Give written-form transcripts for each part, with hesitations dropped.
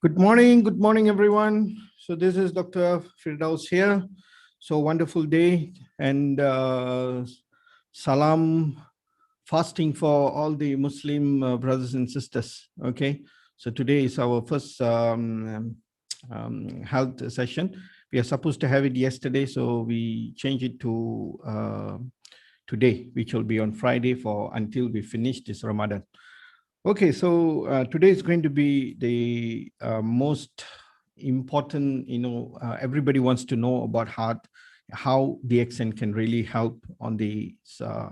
Good morning, everyone. So this is Dr. Firdaus here. So wonderful day and salam fasting for all the Muslim brothers and sisters. Okay, so today is our first health session. We are supposed to have it yesterday, so we changed it to today, which will be on Friday for until we finish this Ramadan. Okay, so today is going to be the most important, everybody wants to know about heart, how DXN can really help on the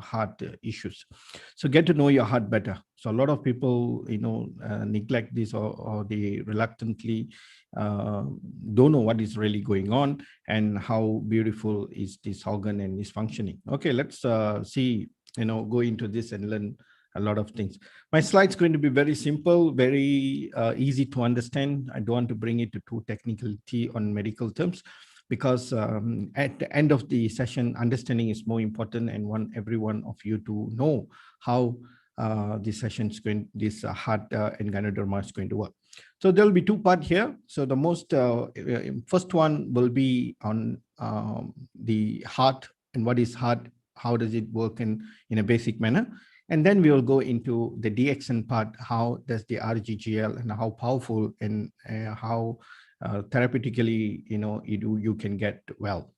heart issues. So get to know your heart better. So a lot of people, neglect this or they reluctantly don't know what is really going on and how beautiful is this organ and is functioning. Okay, let's see, go into this and learn a lot of things. My slide's going to be very simple, very easy to understand. I don't want to bring it to too technicality on medical terms because at the end of the session, understanding is more important and want every one of you to know how this session is going, this heart and Ganoderma is going to work. So there'll be two parts here. So the most first one will be on the heart and what is heart, how does it work in a basic manner. And then we will go into the DXN part, how does the RGGL and how powerful and how therapeutically, you can get well.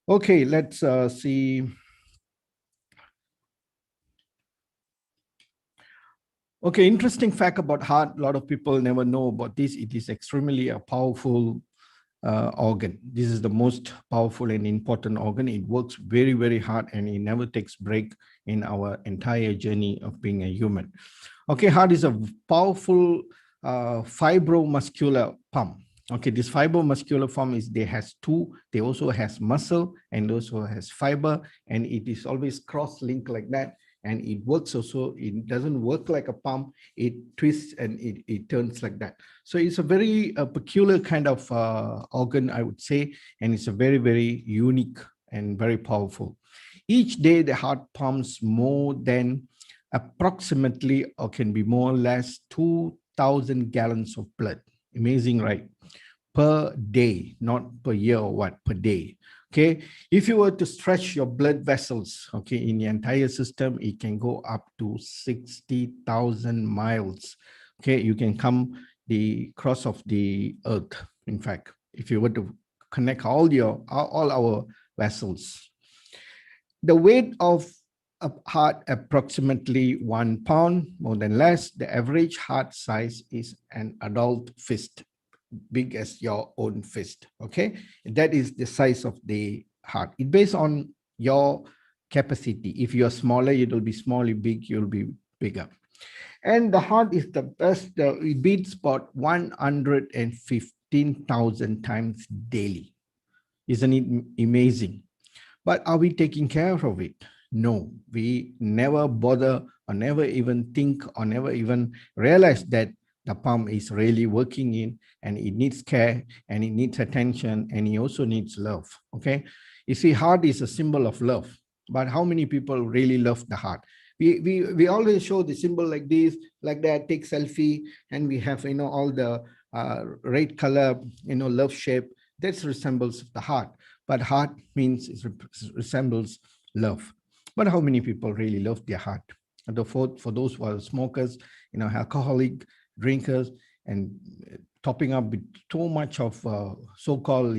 Okay, let's see. Okay, interesting fact about heart. A lot of people never know about this. It is extremely a powerful organ. This is the most powerful and important organ. It works very, very hard and it never takes break in our entire journey of being a human. Okay, heart is a powerful fibromuscular pump. Okay, this fibromuscular pump they also has muscle and also has fiber, and it is always cross-linked like that. And it works also, it doesn't work like a pump, it twists and it turns like that. So it's a very peculiar kind of organ, I would say, and it's a very, very unique and very powerful. Each day, the heart pumps more than approximately, or can be more or less, 2,000 gallons of blood. Amazing, right? Per day, not per year or what, per day. Okay, if you were to stretch your blood vessels, okay, in the entire system, it can go up to 60,000 miles. Okay, you can come the cross of the earth. In fact, if you were to connect all our vessels, the weight of a heart approximately 1 pound, more than less. The average heart size is an adult fist, big as your own fist. Okay, that is the size of the heart. It based on your capacity. If you are smaller, it will be small. If big, you'll be bigger. And the heart is the best. It beats about 115,000 times daily. Isn't it amazing? But are we taking care of it? No, we never bother or never even think or never even realize that the pump is really working in and it needs care and it needs attention and it also needs love. Okay, you see, heart is a symbol of love, but how many people really love the heart? We always show the symbol like this, like that, take selfie, and we have all the red color, love shape that resembles the heart. But heart means it resembles love. But how many people really love their heart? And for those who are smokers, alcoholic drinkers, and topping up with so much of so-called,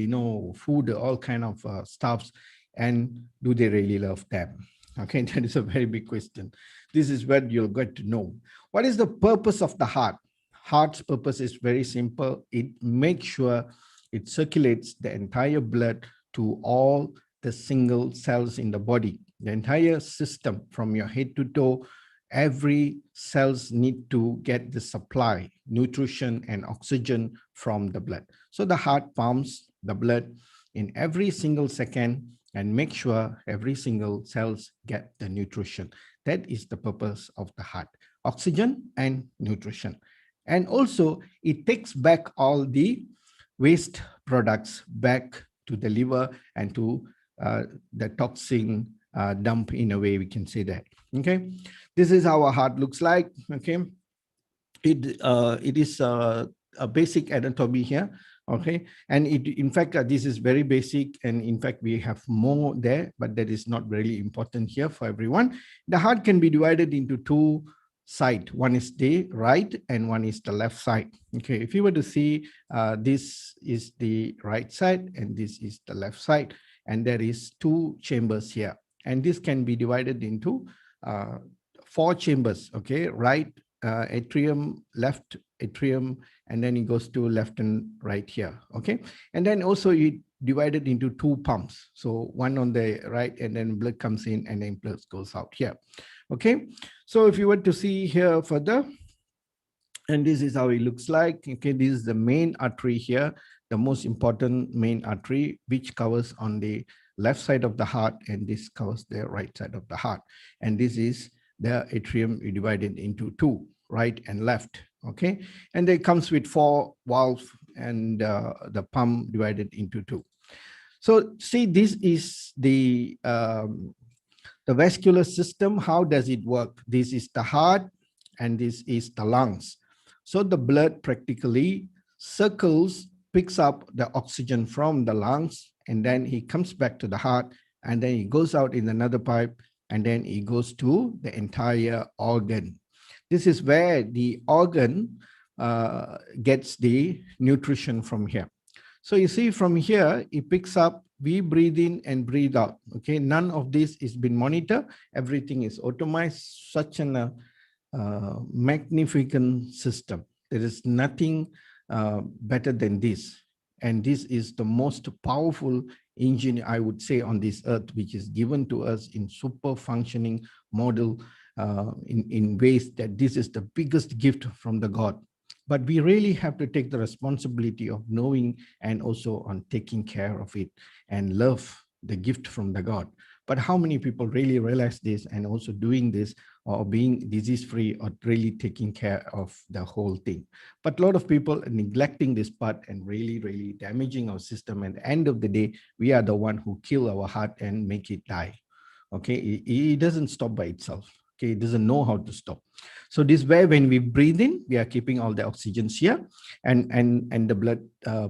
food, all kind of stuffs, and do they really love them? Okay, that is a very big question. This is where you'll get to know. What is the purpose of the heart? Heart's purpose is very simple. It makes sure it circulates the entire blood to all the single cells in the body. The entire system from your head to toe, every cells need to get the supply, nutrition and oxygen from the blood. So the heart pumps the blood in every single second and make sure every single cells get the nutrition. That is the purpose of the heart, oxygen and nutrition. And also it takes back all the waste products back to the liver and to the toxin dump, in a way we can say that. Okay, this is how our heart looks like. Okay, it is a basic anatomy here. Okay, and in fact, this is very basic, and in fact we have more there, but that is not really important here for everyone. The heart can be divided into two sides. One is the right and one is the left side. Okay, if you were to see, this is the right side and this is the left side, and there is two chambers here, and this can be divided into four chambers. Okay, right atrium, left atrium, and then it goes to left and right here. Okay, and then also it divided into two pumps, so one on the right, and then blood comes in and then blood goes out here. Okay, so if you were to see here further, and this is how it looks like. Okay, this is the main artery here, the most important main artery, which covers on the left side of the heart, and this covers the right side of the heart. And this is the atrium divided into two, right and left. Okay, and it comes with four valves, and the pump divided into two. So see, this is the vascular system. How does it work? This is the heart and this is the lungs. So the blood practically circles, picks up the oxygen from the lungs, and then it comes back to the heart, and then it goes out in another pipe, and then it goes to the entire organ. This is where the organ gets the nutrition from here. So you see from here, it picks up, we breathe in and breathe out. Okay, none of this is been monitored. Everything is automated. Such an magnificent system. There is nothing better than this. And this is the most powerful engine, I would say, on this earth, which is given to us in super functioning model, in ways that this is the biggest gift from the God. But we really have to take the responsibility of knowing and also on taking care of it and love the gift from the God. But how many people really realize this and also doing this, or being disease-free, or really taking care of the whole thing? But a lot of people are neglecting this part and really, really damaging our system. At the end of the day, we are the one who kill our heart and make it die. Okay, it doesn't stop by itself. Okay, it doesn't know how to stop. So this way, when we breathe in, we are keeping all the oxygens here, and the blood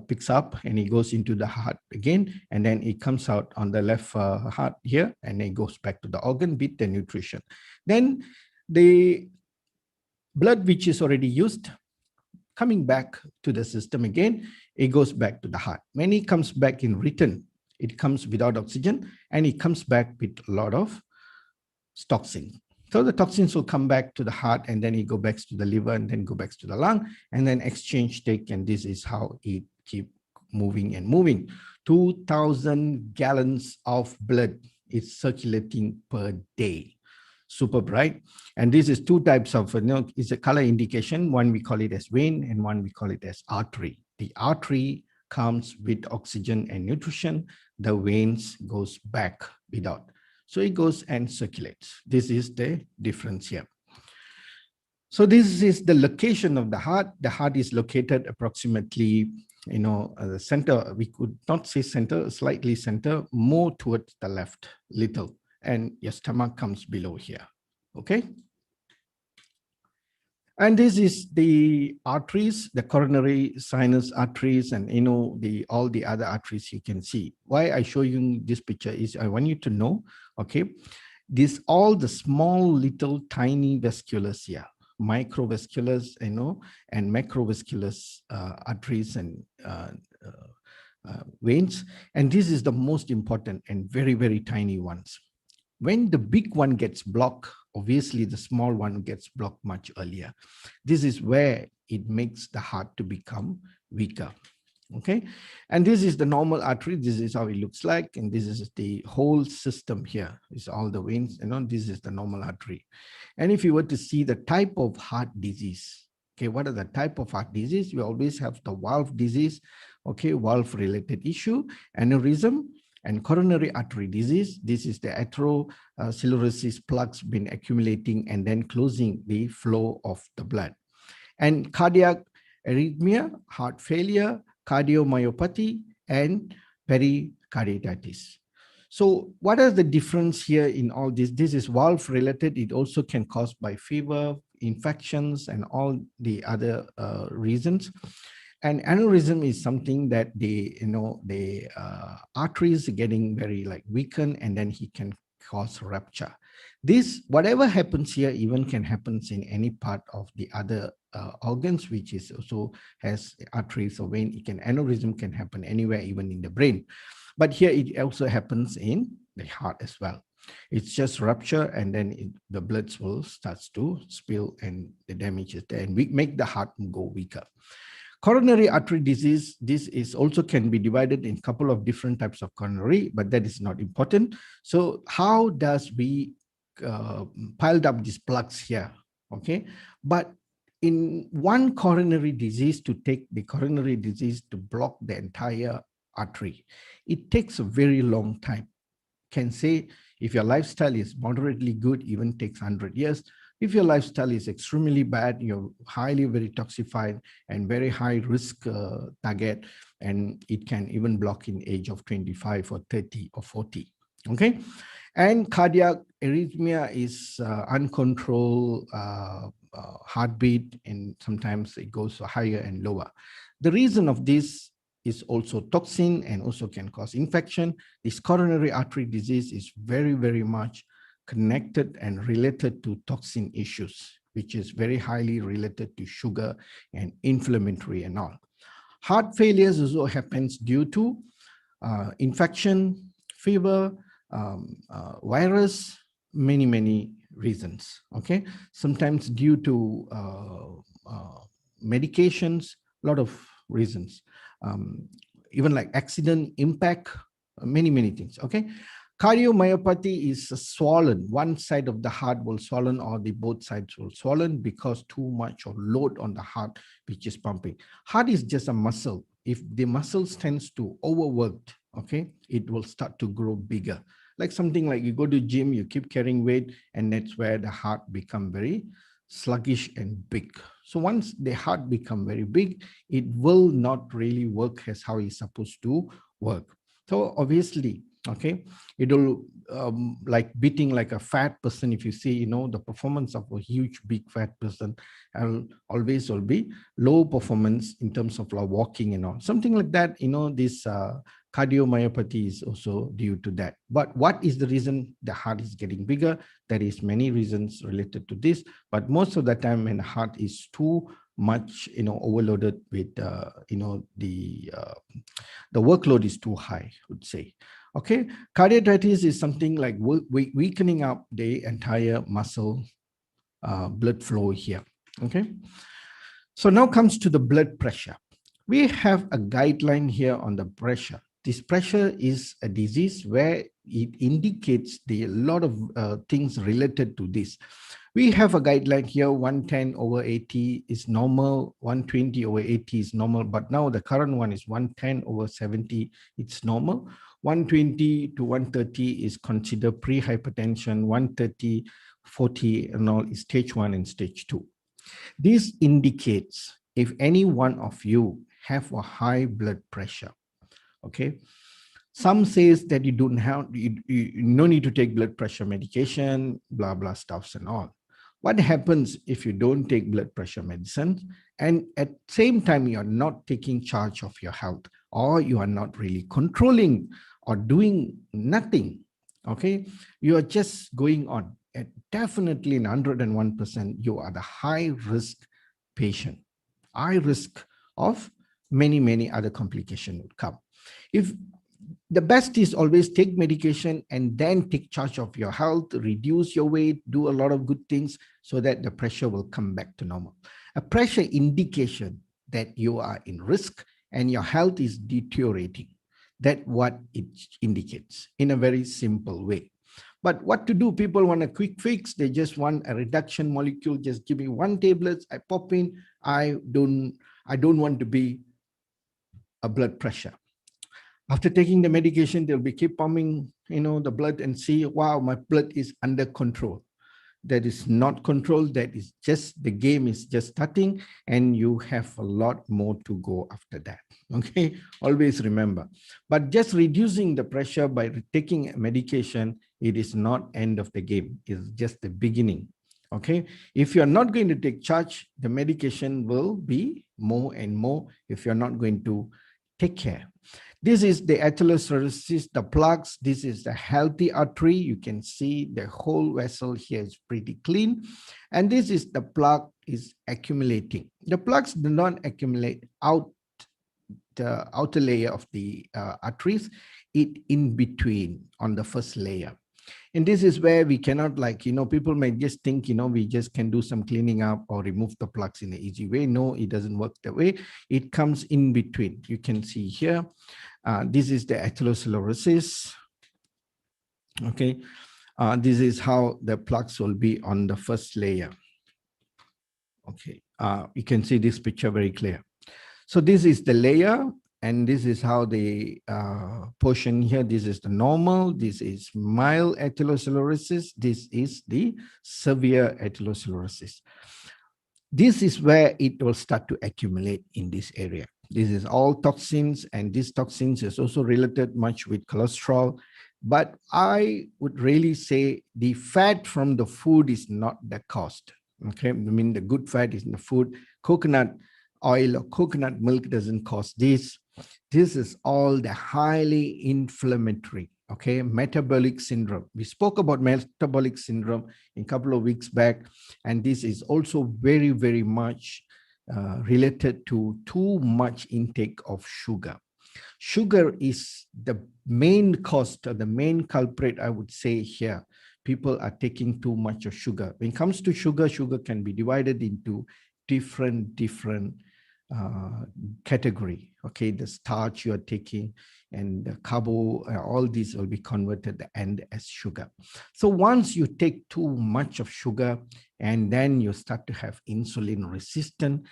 picks up and it goes into the heart again, and then it comes out on the left heart here, and it goes back to the organ with the nutrition. Then the blood which is already used, coming back to the system again, it goes back to the heart. When it comes back in return, it comes without oxygen, and it comes back with a lot of toxin. So the toxins will come back to the heart, and then it go back to the liver, and then go back to the lung, and then exchange take, and this is how it keep moving and moving. 2,000 gallons of blood is circulating per day. Super bright. And this is two types of, it's a color indication. One we call it as vein, and one we call it as artery. The artery comes with oxygen and nutrition. The veins goes back without. So it goes and circulates. This is the difference here. So this is the location of the heart. The heart is located approximately, the center. We could not say center, slightly center, more towards the left, little. And your stomach comes below here. Okay. And this is the arteries, the coronary sinus arteries, and all the other arteries you can see. Why I show you this picture is I want you to know, okay, this all the small little tiny vasculars here, microvasculars, and macrovasculars, arteries and veins. And this is the most important and very, very tiny ones. When the big one gets blocked, obviously the small one gets blocked much earlier. This is where it makes the heart to become weaker. Okay, and this is the normal artery. This is how it looks like, and this is the whole system here. It's all the veins, this is the normal artery. And if you were to see the type of heart disease, okay, what are the type of heart disease? We always have the valve disease, okay, valve related issue, aneurysm, and coronary artery disease. This is the atherosclerosis plaques been accumulating and then closing the flow of the blood. And cardiac arrhythmia, heart failure, cardiomyopathy, and pericarditis. So what is the difference here in all this? This is valve related. It also can cause by fever, infections and all the other reasons. And aneurysm is something that the arteries getting very like weakened, and then he can cause rupture. This, whatever happens here, even can happen in any part of the other organs, which is also has arteries or vein. It can aneurysm can happen anywhere, even in the brain. But here it also happens in the heart as well. It's just rupture, and then the blood will starts to spill, and the damage is there, and we make the heart go weaker. Coronary artery disease, this is also can be divided in a couple of different types of coronary, but that is not important. So how does we piled up these plugs here? Okay, but in one coronary disease, to take the coronary disease to block the entire artery, it takes a very long time. Can say if your lifestyle is moderately good, even takes 100 years. If your lifestyle is extremely bad, you're highly very toxified and very high risk target, and it can even block in age of 25 or 30 or 40. Okay, and cardiac arrhythmia is uncontrolled heartbeat, and sometimes it goes higher and lower. The reason of this is also toxin and also can cause infection. This coronary artery disease is very, very much connected and related to toxin issues, which is very highly related to sugar and inflammatory and all. Heart failures also happens due to infection, fever, virus, many reasons. Okay, sometimes due to medications, a lot of reasons. Even like accident, impact, many things. Okay, cardiomyopathy is swollen. One side of the heart will swollen, or the both sides will swollen because too much of load on the heart, which is pumping. Heart is just a muscle. If the muscles tends to overworked, okay, it will start to grow bigger. Like something like you go to gym, you keep carrying weight, and that's where the heart become very sluggish and big. So once the heart become very big, it will not really work as how it's supposed to work. So obviously, okay, it will like beating like a fat person. If you see, the performance of a huge big fat person always will be low performance in terms of like walking and all, something like that. This cardiomyopathy is also due to that. But what is the reason the heart is getting bigger? There is many reasons related to this, but most of the time when the heart is too much overloaded with the workload is too high, I would say. Okay, cardiacitis is something like weakening up the entire muscle blood flow here. Okay, so now comes to the blood pressure. We have a guideline here on the pressure. This pressure is a disease where it indicates a lot of things related to this. We have a guideline here, 110/80 is normal, 120/80 is normal, but now the current one is 110/70, it's normal. 120 to 130 is considered pre-hypertension, 130/40 and all is stage 1 and stage 2. This indicates if any one of you have a high blood pressure, okay? Some says that you don't have, you no need to take blood pressure medication, blah, blah stuffs and all. What happens if you don't take blood pressure medicine and at the same time you are not taking charge of your health, or you are not really controlling or doing nothing, okay? You are just going on. At definitely in 101%, you are the high risk patient. High risk of many other complications would come. If the best is always take medication and then take charge of your health, reduce your weight, do a lot of good things so that the pressure will come back to normal. A pressure indication that you are in risk and your health is deteriorating. That's what it indicates in a very simple way. But what to do? People want a quick fix. They just want a reduction molecule. Just give me one tablet. I pop in. I don't want to be a blood pressure. After taking the medication, they'll be keep pumping, the blood and see, wow, my blood is under control. That is not control. That is just, the game is just starting and you have a lot more to go after that. Okay, always remember. But just reducing the pressure by taking medication, it is not end of the game. It's just the beginning. Okay. If you're not going to take charge, the medication will be more and more if you're not going to take care. This is the atherosclerosis, the plaques. This is the healthy artery. You can see the whole vessel here is pretty clean. And this is the plaque is accumulating. The plaques do not accumulate out the outer layer of the arteries, it in between on the first layer. And this is where we cannot, like, people may just think, we just can do some cleaning up or remove the plaques in an easy way. No, it doesn't work that way. It comes in between. You can see here, this is the atherosclerosis. Okay. This is how the plaques will be on the first layer. Okay. You can see this picture very clear. So this is the layer, and this is how the portion here, this is the normal, this is mild atherosclerosis, this is the severe atherosclerosis. This is where it will start to accumulate in this area. This is all toxins, and these toxins is also related much with cholesterol. But I would really say the fat from the food is not the cost. Okay, I mean, the good fat is in the food. Coconut oil or coconut milk doesn't cause this. This is all the highly inflammatory, okay, metabolic syndrome. We spoke about metabolic syndrome a couple of weeks back, and this is also very, very much related to too much intake of sugar. Sugar is the main cost or the main culprit, I would say here. People are taking too much of sugar. When it comes to sugar, sugar can be divided into different category. Okay, the starch you are taking and the carbo, all these will be converted and as sugar. So once you take too much of sugar, and then you start to have insulin resistant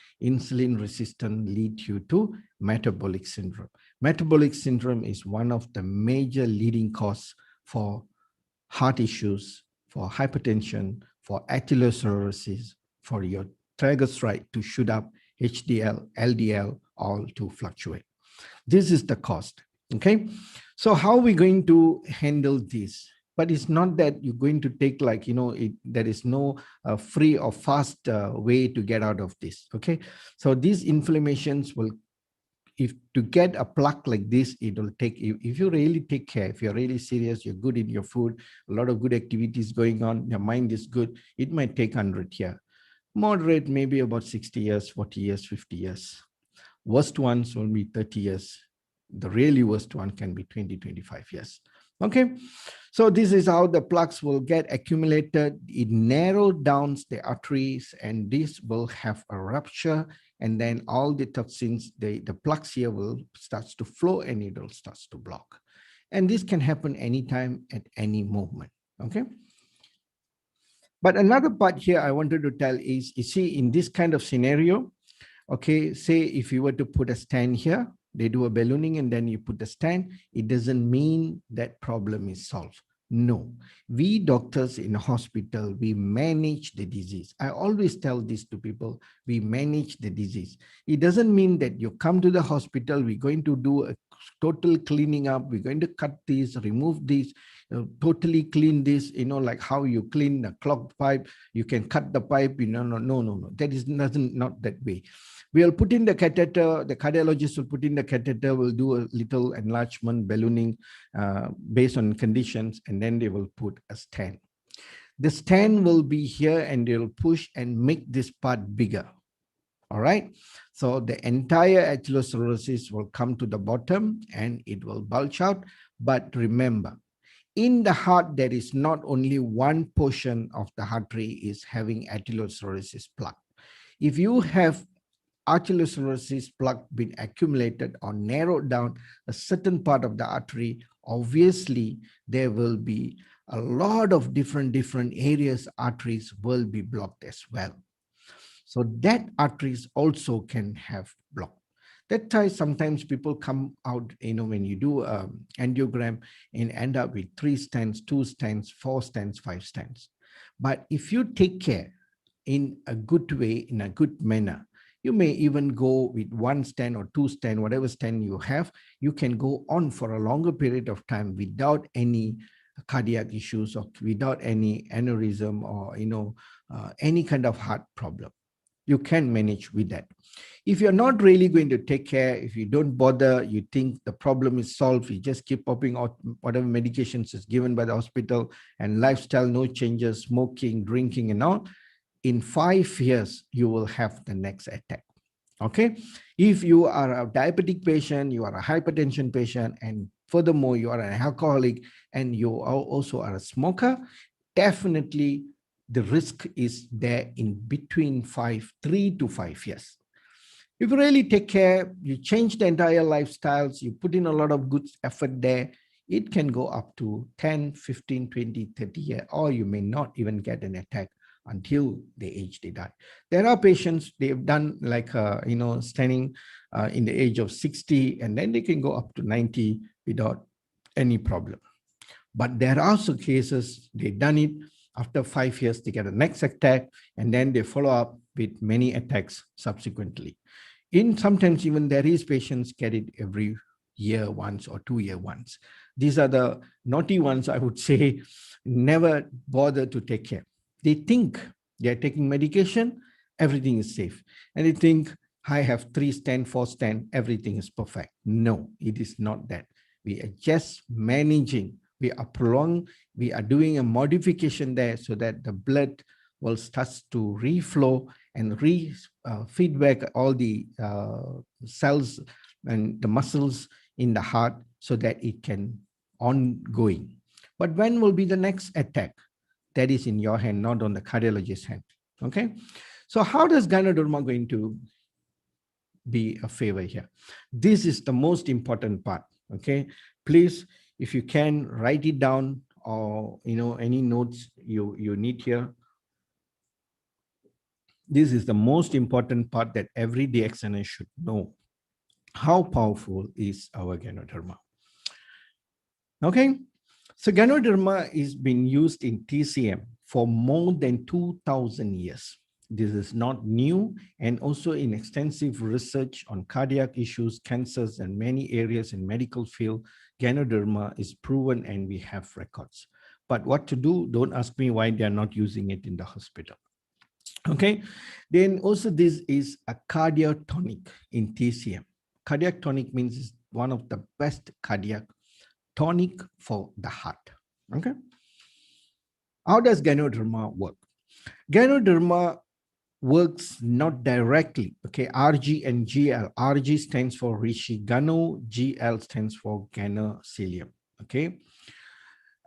lead you to metabolic syndrome. Metabolic syndrome is one of the major leading causes for heart issues, for hypertension, for atherosclerosis, for your triglyceride to shoot up, HDL, LDL, all to fluctuate. This is the cost. Okay. So how are we going to handle this? But it's not that you're going to take, like, there is no free or fast way to get out of this. Okay. So these inflammations will, if to get a plaque like this, it will take, if you really take care, if you're really serious, you're good in your food, a lot of good activities going on, your mind is good, it might take 100 years. Moderate, maybe about 60 years, 40 years, 50 years. Worst ones will be 30 years. The really worst one can be 20, 25 years. Okay. So this is how the plaques will get accumulated. It narrows down the arteries, and this will have a rupture. And then all the toxins, the plaques here will start to flow, and it will start to block. And this can happen anytime at any moment. Okay. But another part here I wanted to tell is, you see, in this kind of scenario, okay, say if you were to put a stand here, they do a ballooning and then you put the stand, it doesn't mean that problem is solved. No, we doctors in a hospital, we manage the disease. I always tell this to people, we manage the disease. It doesn't mean that you come to the hospital, we're going to do a total cleaning up, we're going to cut this, remove this, totally clean this, like how you clean a clogged pipe, you can cut the pipe, no. That is not that way. We'll put in the catheter, the cardiologist will put in the catheter, will do a little enlargement, ballooning based on conditions, and then they will put a stand. The stand will be here, and they'll push and make this part bigger. All right. So the entire atherosclerosis will come to the bottom and it will bulge out. But remember, in the heart, there is not only one portion of the artery is having atherosclerosis plaque. If you have atherosclerosis plaque been accumulated or narrowed down a certain part of the artery, obviously there will be a lot of different areas, arteries will be blocked as well. So that arteries also can have block. That's why sometimes people come out, when you do angiogram and end up with 3 stents, 2 stents, 4 stents, 5 stents. But if you take care in a good way, in a good manner, you may even go with 1 stent or 2 stent, whatever stent you have, you can go on for a longer period of time without any cardiac issues or without any aneurysm or, any kind of heart problem. You can manage with that. If you're not really going to take care, if you don't bother, you think the problem is solved, you just keep popping out whatever medications is given by the hospital, and lifestyle, no changes, smoking, drinking, and all, in 5 years, you will have the next attack. Okay. If you are a diabetic patient, you are a hypertension patient, and furthermore, you are an alcoholic, and you also are a smoker, definitely the risk is there in between 3 to 5 years. If you really take care, you change the entire lifestyles, you put in a lot of good effort there, it can go up to 10, 15, 20, 30 years, or you may not even get an attack until the age they die. There are patients, they've done like, standing in the age of 60, and then they can go up to 90 without any problem. But there are also cases, they've done it, after 5 years, they get a next attack, and then they follow up with many attacks subsequently. Sometimes even there is patients get it every year once or 2 year once. These are the naughty ones, I would say, never bother to take care. They think they're taking medication, everything is safe. And they think, I have 3 stent, 4 stent, everything is perfect. No, it is not that. We are just managing. We are doing a modification there so that the blood will start to reflow and feedback all the cells and the muscles in the heart so that it can ongoing. But when will be the next attack? That is in your hand, not on the cardiologist's hand. Okay. So how does Ganoderma going to be a favor here? This is the most important part. Okay. Please, if you can, write it down, or any notes you need here. This is the most important part that every DXNA should know. How powerful is our Ganoderma? Okay, so Ganoderma is being used in TCM for more than 2,000 years. This is not new, and also in extensive research on cardiac issues, cancers, and many areas in medical field, Ganoderma is proven and we have records. But what to do? Don't ask me why they are not using it in the hospital. Okay, then also this is a cardiac tonic in TCM. Cardiac tonic means it's one of the best cardiac tonic for the heart. Okay, how does Ganoderma work? Ganoderma works not directly. Okay, RG and GL. RG stands for Rishi Gano, GL stands for Ganocilium. Okay,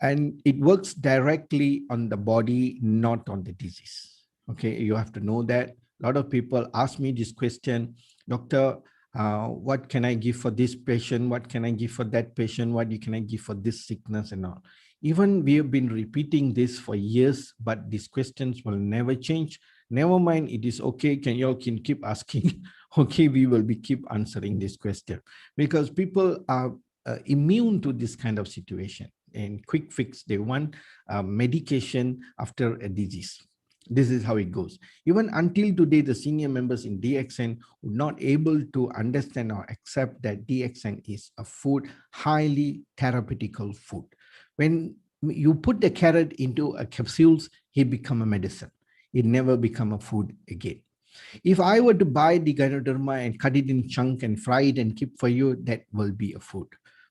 and it works directly on the body, not on the disease. Okay, you have to know that. A lot of people ask me this question, doctor, what can I give for this patient? What can I give for that patient? What can I give for this sickness and all? Even we have been repeating this for years, but these questions will never change. Never mind, it is okay. You can keep asking. Okay, we will keep answering this question, because people are immune to this kind of situation and quick fix. They want medication after a disease. This is how it goes. Even until today, the senior members in DXN were not able to understand or accept that DXN is a food, highly therapeutical food. When you put the carrot into a capsules, it become a medicine. It never become a food again. If I were to buy the Ganoderma and cut it in chunk and fry it and keep for you, that will be a food.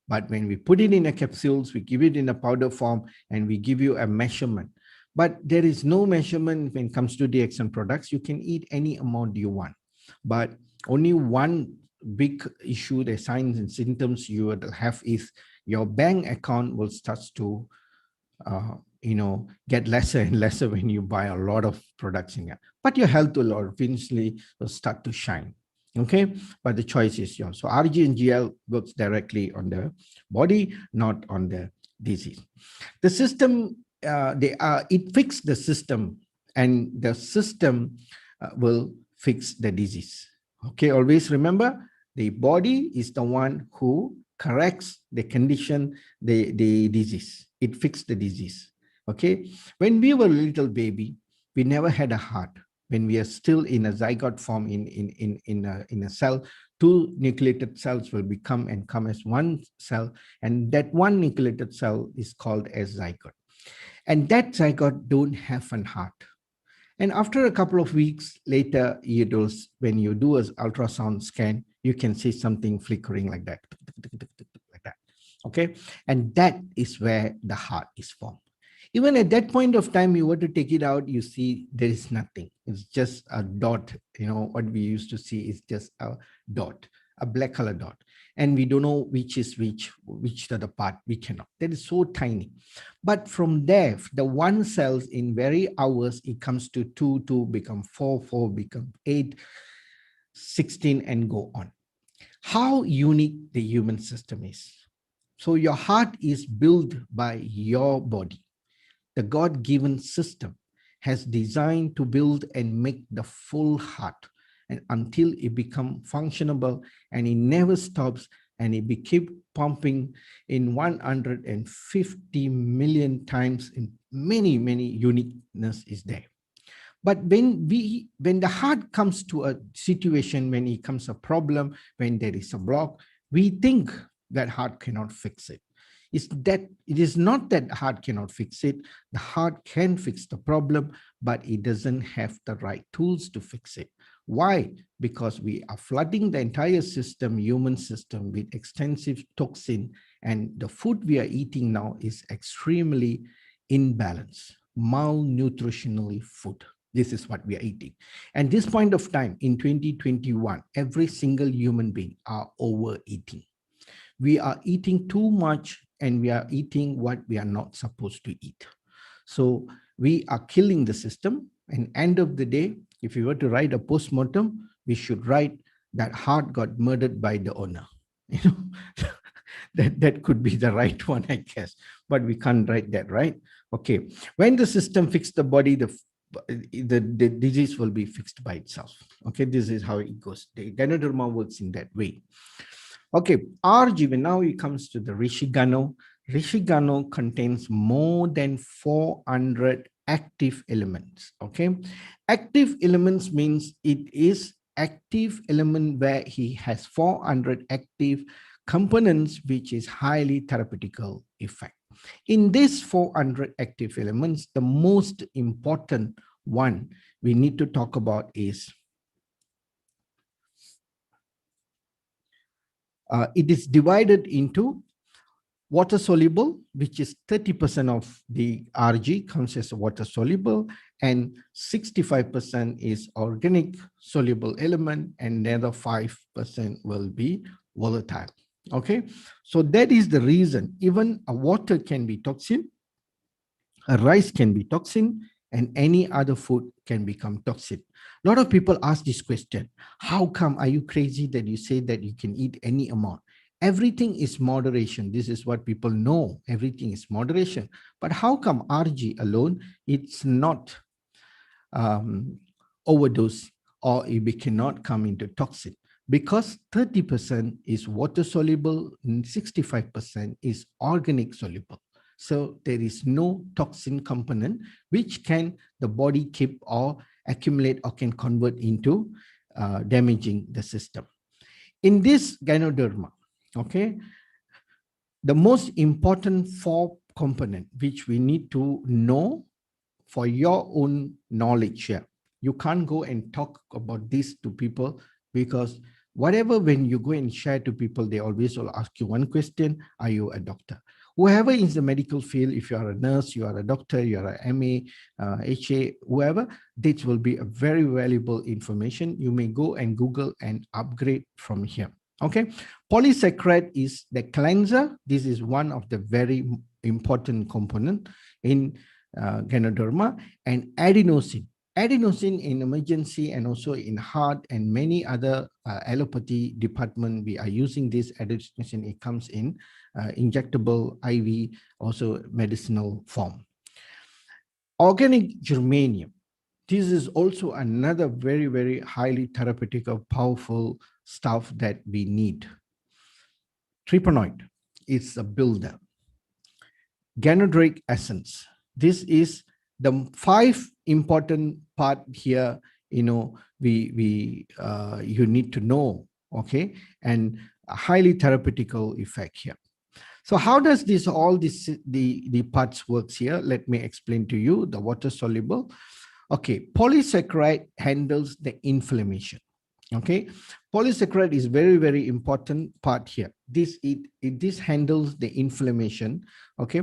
But when we put it in a capsules, we give it in a powder form, and we give you a measurement. But there is no measurement when it comes to DXN products. You can eat any amount you want. But only one big issue, the signs and symptoms you will have is your bank account will start to get lesser and lesser when you buy a lot of products in it. But your health will eventually start to shine. Okay, but the choice is yours. So RG and GL works directly on the body, not on the disease. The system, it fixes the system, and the system will fix the disease. Okay, always remember, the body is the one who corrects the condition, the disease. It fixes the disease. Okay, when we were a little baby, we never had a heart. When we are still in a zygote form in a cell, 2 nucleated cells will come as one cell, and that one nucleated cell is called as zygote. And that zygote don't have a heart. And after a couple of weeks later, when you do an ultrasound scan, you can see something flickering like that, like that. Okay. And that is where the heart is formed. Even at that point of time, you were to take it out, you see there is nothing. It's just a dot. What we used to see is just a dot, a black color dot. And we don't know which is which are the part. We cannot. That is so tiny. But from there, the one cells in very hours, it comes to 2, 2 become 4, 4 become 8, 16, and go on. How unique the human system is. So your heart is built by your body. The God-given system has designed to build and make the full heart, and until it become functionable, and it never stops, and it be keep pumping in 150 million times. In many uniqueness is there. But when the heart comes to a situation, when it comes a problem, when there is a block, we think that heart cannot fix it. It is not that heart cannot fix it. The heart can fix the problem, but it doesn't have the right tools to fix it. Why? Because we are flooding the entire system, human system, with extensive toxin, and the food we are eating now is extremely imbalanced, malnutritionally food. This is what we are eating. And this point of time in 2021, every single human being are overeating. We are eating too much, and we are eating what we are not supposed to eat. So we are killing the system. And end of the day, if we were to write a postmortem, we should write that heart got murdered by the owner. That could be the right one, I guess. But we can't write that, right? Okay. When the system fixes the body, the disease will be fixed by itself. Okay, this is how it goes. The Ganoderma works in that way. Okay, RG, when now it comes to the Rishigano. Rishigano contains more than 400 active elements. Okay, active elements means it is active element where he has 400 active components, which is highly therapeutical effect. In these 400 active elements, the most important one we need to talk about is it is divided into water soluble, which is 30% of the RG comes as water soluble, and 65% is organic soluble element, and the other 5% will be volatile. Okay, so that is the reason even a water can be toxin, a rice can be toxin, and any other food can become toxic. A lot of people ask this question: how come are you crazy that you say that you can eat any amount? Everything is moderation. This is what people know. Everything is moderation. But how come RG alone, it's not overdose, or it cannot come into toxic? Because 30% is water soluble and 65% is organic soluble. So there is no toxin component which can the body keep or accumulate or can convert into damaging the system. In this Ganoderma, okay, the most important 4 component which we need to know for your own knowledge here. You can't go and talk about this to people, because whatever, when you go and share to people, they always will ask you one question: are you a doctor? Whoever is the medical field, if you are a nurse, you are a doctor, you are a MA, HA, whoever, this will be a very valuable information. You may go and Google and upgrade from here. Okay, polysaccharide is the cleanser. This is one of the very important component in Ganoderma. And adenosine. Adenosine in emergency and also in heart and many other allopathy department, we are using this adenosine. It comes in injectable, IV, also medicinal form. Organic germanium. This is also another very highly therapeutic, powerful stuff that we need. Trypanoid is a builder. Ganoderic essence. This is the 5 important part here. You need to know. Okay, and a highly therapeutical effect here. So how does the parts works here? Let me explain to you. The water soluble. Okay, polysaccharide handles the inflammation. Okay, polysaccharide is very, very important part here. This handles the inflammation. Okay,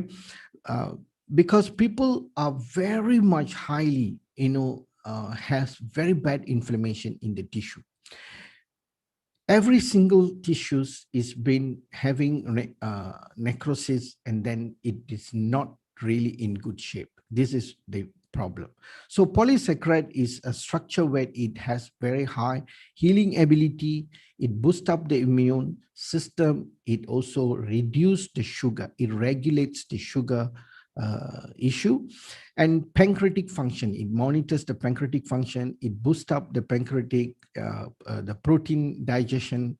uh, because people are very much highly, has very bad inflammation in the tissue. Every single tissues is been having necrosis, and then it is not really in good shape. This is the problem. So polysaccharide is a structure where it has very high healing ability. It boosts up the immune system. It also reduces the sugar. It regulates the sugar issue. And pancreatic function, it monitors the pancreatic function. It boosts up the pancreatic, the protein digestion,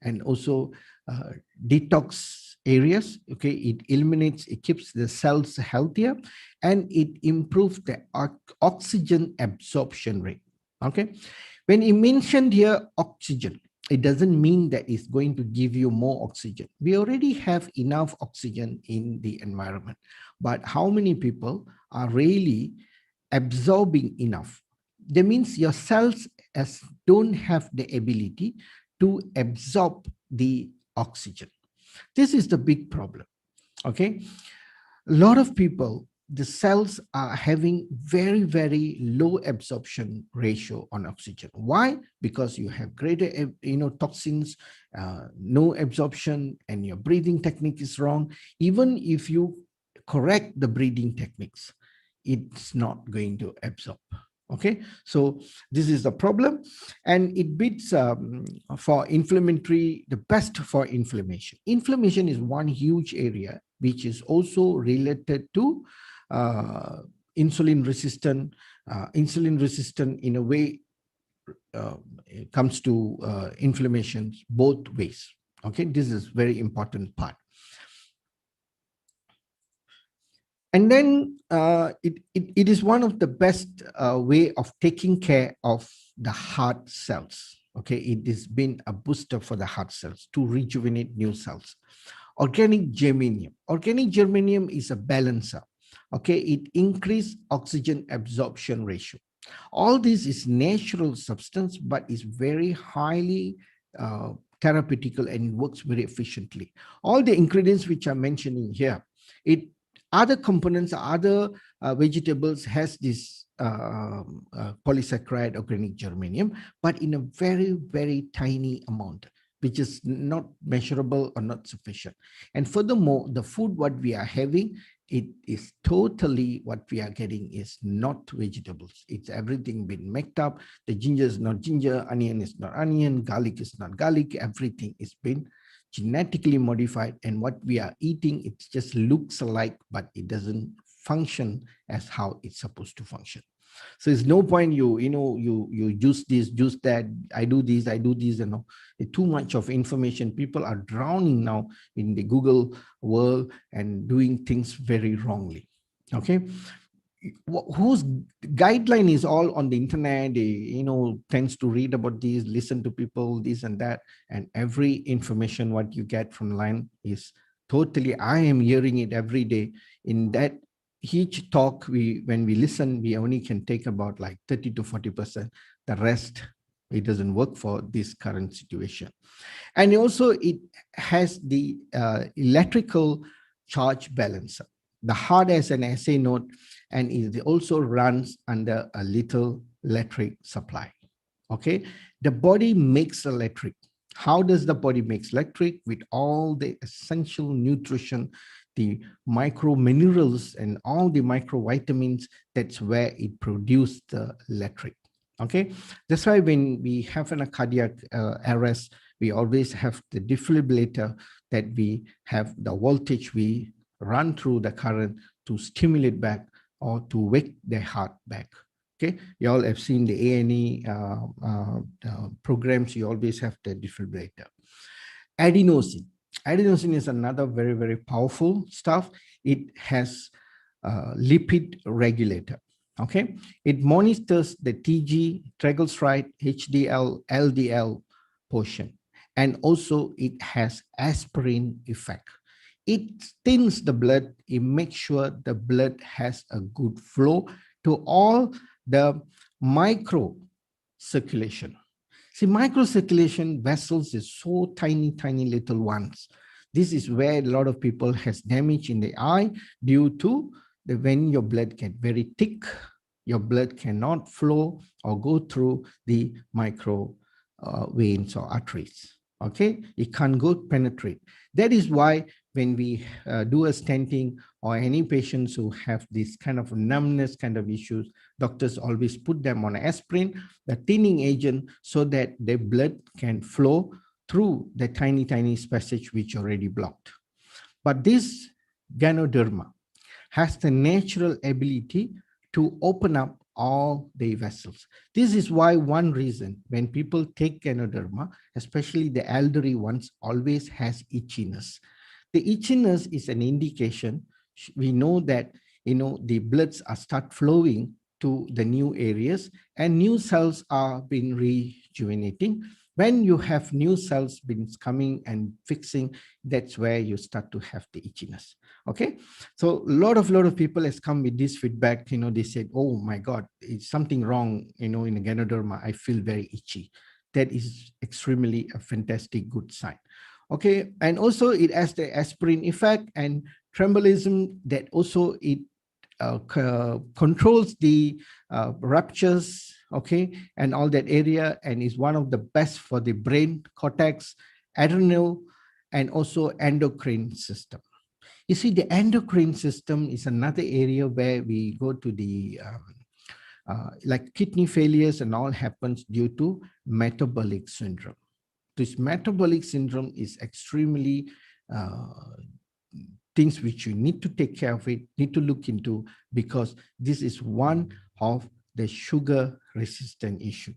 and also uh, detox areas. Okay, it eliminates, it keeps the cells healthier, and it improves the oxygen absorption rate. Okay, when you mentioned here oxygen, it doesn't mean that it's going to give you more oxygen. We already have enough oxygen in the environment, but how many people are really absorbing enough? That means your cells don't have the ability to absorb the oxygen. This is the big problem. Okay, a lot of people, the cells are having very, very low absorption ratio on oxygen. Why? Because you have greater toxins, no absorption, and your breathing technique is wrong. Even if you correct the breathing techniques, it's not going to absorb. Okay, so this is the problem, and it beats for inflammatory, the best for inflammation. Inflammation is one huge area which is also related to uh, insulin resistant. Insulin resistant in a way, it comes to inflammations both ways. Okay, this is very important part. And then it is one of the best way of taking care of the heart cells. Okay, it has been a booster for the heart cells to rejuvenate new cells. Organic germanium. Organic germanium is a balancer. Okay, it increases oxygen absorption ratio. All this is natural substance, but is very highly therapeutical and works very efficiently. All the ingredients which I'm mentioning here, it other components, other vegetables has this polysaccharide organic germanium, but in a very, very tiny amount, which is not measurable or not sufficient. And furthermore, the food what we are having, it is totally what we are getting is not vegetables. It's everything been mixed up. The ginger is not ginger, onion is not onion, garlic is not garlic. Everything is been genetically modified, and what we are eating, it just looks alike, but it doesn't function as how it's supposed to function. So there's no point you use this, use that, I do this, and all. Too much of information. People are drowning now in the Google world and doing things very wrongly. Okay, whose guideline is all on the internet. They tends to read about these, listen to people, this and that, and every information what you get from line is totally, I am hearing it every day. In that each talk, when we listen, we only can take about like 30 to 40%. The rest, it doesn't work for this current situation. And also it has the electrical charge balancer. The heart has an SA node, and it also runs under a little electric supply. Okay, the body makes electric. How does the body makes electric? With all the essential nutrition, the micro minerals and all the microvitamins, that's where it produces the electric. Okay, that's why when we have a cardiac arrest, we always have the defibrillator, that we have the voltage, we run through the current to stimulate back or to wake the heart back. Okay, you all have seen the A&E programs. You always have the defibrillator. Adenosine. Adenosine is another very, very powerful stuff. It has lipid regulator. Okay, it monitors the TG, triglyceride, HDL, LDL portion, and also it has aspirin effect. It thins the blood. It makes sure the blood has a good flow to all the micro circulation. See, microcirculation vessels is so tiny, tiny little ones. This is where a lot of people has damage in the eye due to when your blood get very thick, your blood cannot flow or go through the micro veins or arteries. Okay, it can't go penetrate. That is why when we do a stenting or any patients who have this kind of numbness kind of issues, doctors always put them on aspirin, the thinning agent, so that their blood can flow through the tiny, tiny passage which already blocked. But this Ganoderma has the natural ability to open up all the vessels. This is why one reason when people take Ganoderma, especially the elderly ones, always has itchiness. The itchiness is an indication. We know that the bloods are start flowing to the new areas and new cells are being rejuvenating. When you have new cells been coming and fixing, that's where you start to have the itchiness. Okay, so a lot of people has come with this feedback. They said, oh my god, it's something wrong in the Ganoderma, I feel very itchy. That is extremely a fantastic good sign. Okay, and also it has the aspirin effect and trembolism, that also it controls the ruptures, okay, and all that area, and is one of the best for the brain cortex, adrenal, and also endocrine system. You see, the endocrine system is another area where we go to the like kidney failures and all happens due to metabolic syndrome. This metabolic syndrome is extremely things which you need to take care of it, need to look into, because this is one of the sugar resistant issue.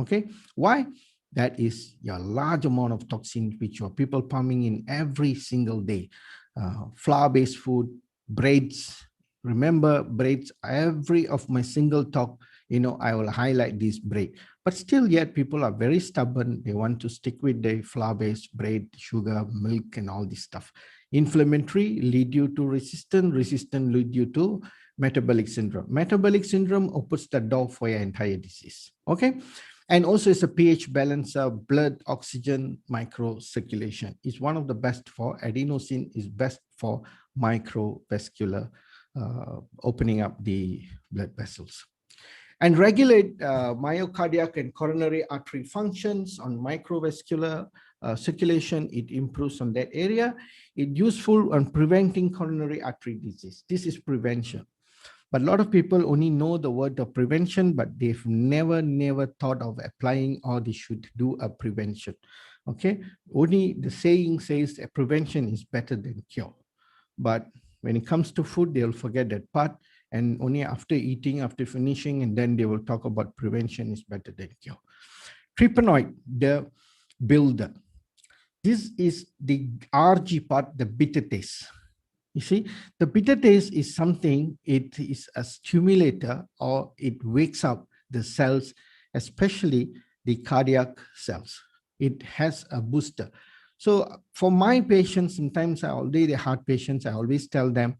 Okay, why? That is your large amount of toxin which your people pumping in every single day. Flour-based food, breads. Remember breads, every of my single talk, I will highlight this bread. But still yet people are very stubborn. They want to stick with the flour-based bread, sugar, milk, and all this stuff. Inflammatory lead you to resistant lead you to metabolic syndrome. Metabolic syndrome opens the door for your entire disease. Okay. And also it's a pH balancer, blood oxygen microcirculation is one of the best for adenosine, is best for microvascular opening up the blood vessels. And regulate myocardiac and coronary artery functions on microvascular circulation. It improves on that area. It's useful on preventing coronary artery disease. This is prevention. But a lot of people only know the word of prevention, but they've never thought of applying, or they should do a prevention. Okay, only the saying says that prevention is better than cure. But when it comes to food, they'll forget that part. And only after eating, after finishing, and then they will talk about prevention is better than cure. Trypanoid, the builder. This is the RG part, the bitter taste. You see, the bitter taste is something, it is a stimulator, or it wakes up the cells, especially the cardiac cells. It has a booster. So for my patients, sometimes the heart patients, I always tell them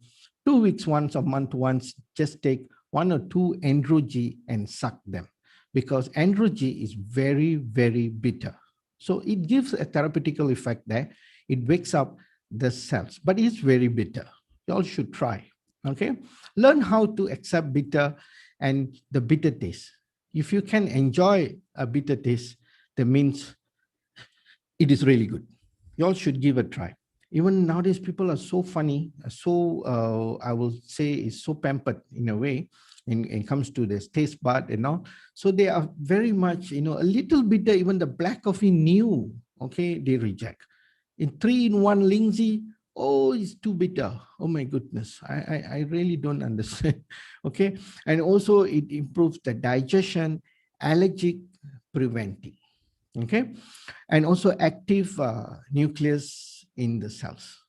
2 weeks once or month once, just take 1 or 2 Andro-G and suck them, because Andro-G is very, very bitter. So it gives a therapeutical effect there. It wakes up the cells, but it's very bitter. You all should try. Okay, learn how to accept bitter and the bitter taste. If you can enjoy a bitter taste, that means it is really good. You all should give a try. Even nowadays, people are so funny, so I will say is so pampered in a way. When it comes to this taste bud and all, so they are very much, a little bitter. Even the black coffee new, okay, they reject. In 3-in-1 Lindsay, oh, it's too bitter. Oh my goodness, I really don't understand. Okay, and also it improves the digestion, allergic preventing. Okay, and also active nucleus in the cells.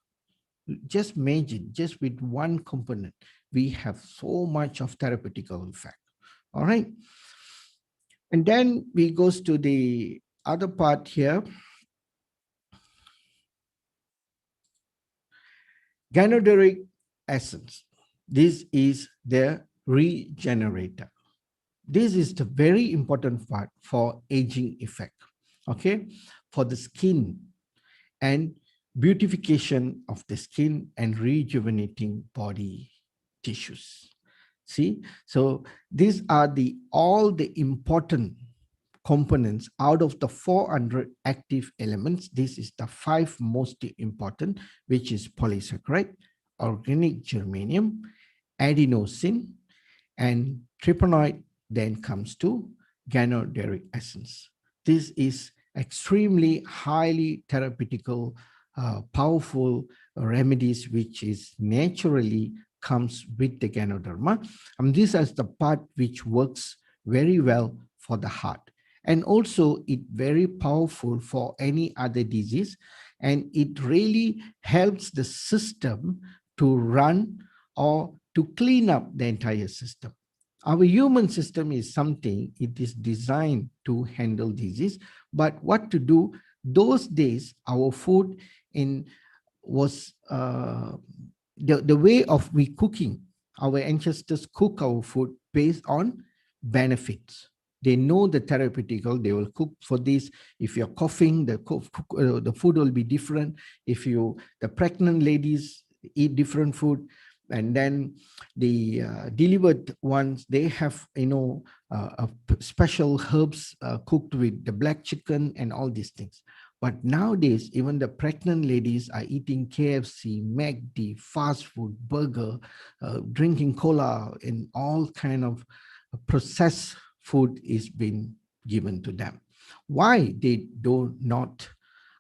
Just imagine, just with one component, we have so much of therapeutical effect. All right, and then we goes to the other part here. Ganoderic essence. This is the regenerator. This is the very important part for aging effect, okay, for the skin and beautification of the skin and rejuvenating body tissues. See, so these are the all the important components out of the 400 active elements. This is the 5 most important, which is polysaccharide, organic germanium, adenosine, and tryptanoid. Then comes to ganoderic essence. This is extremely highly therapeutical, powerful remedies, which is naturally comes with the Ganoderma. And this is the part which works very well for the heart. And also it very powerful for any other disease. And it really helps the system to run or to clean up the entire system. Our human system is something, it is designed to handle disease, but what to do? Those days, our food in was the way of we cooking. Our ancestors cook our food based on benefits. They know the therapeutical, they will cook for this. If you're coughing, the food will be different. If you, the pregnant ladies eat different food, and then the delivered ones, they have, special herbs cooked with the black chicken and all these things. But nowadays, even the pregnant ladies are eating KFC, McD, fast food, burger, drinking cola, and all kind of processed food is being given to them. Why? They do not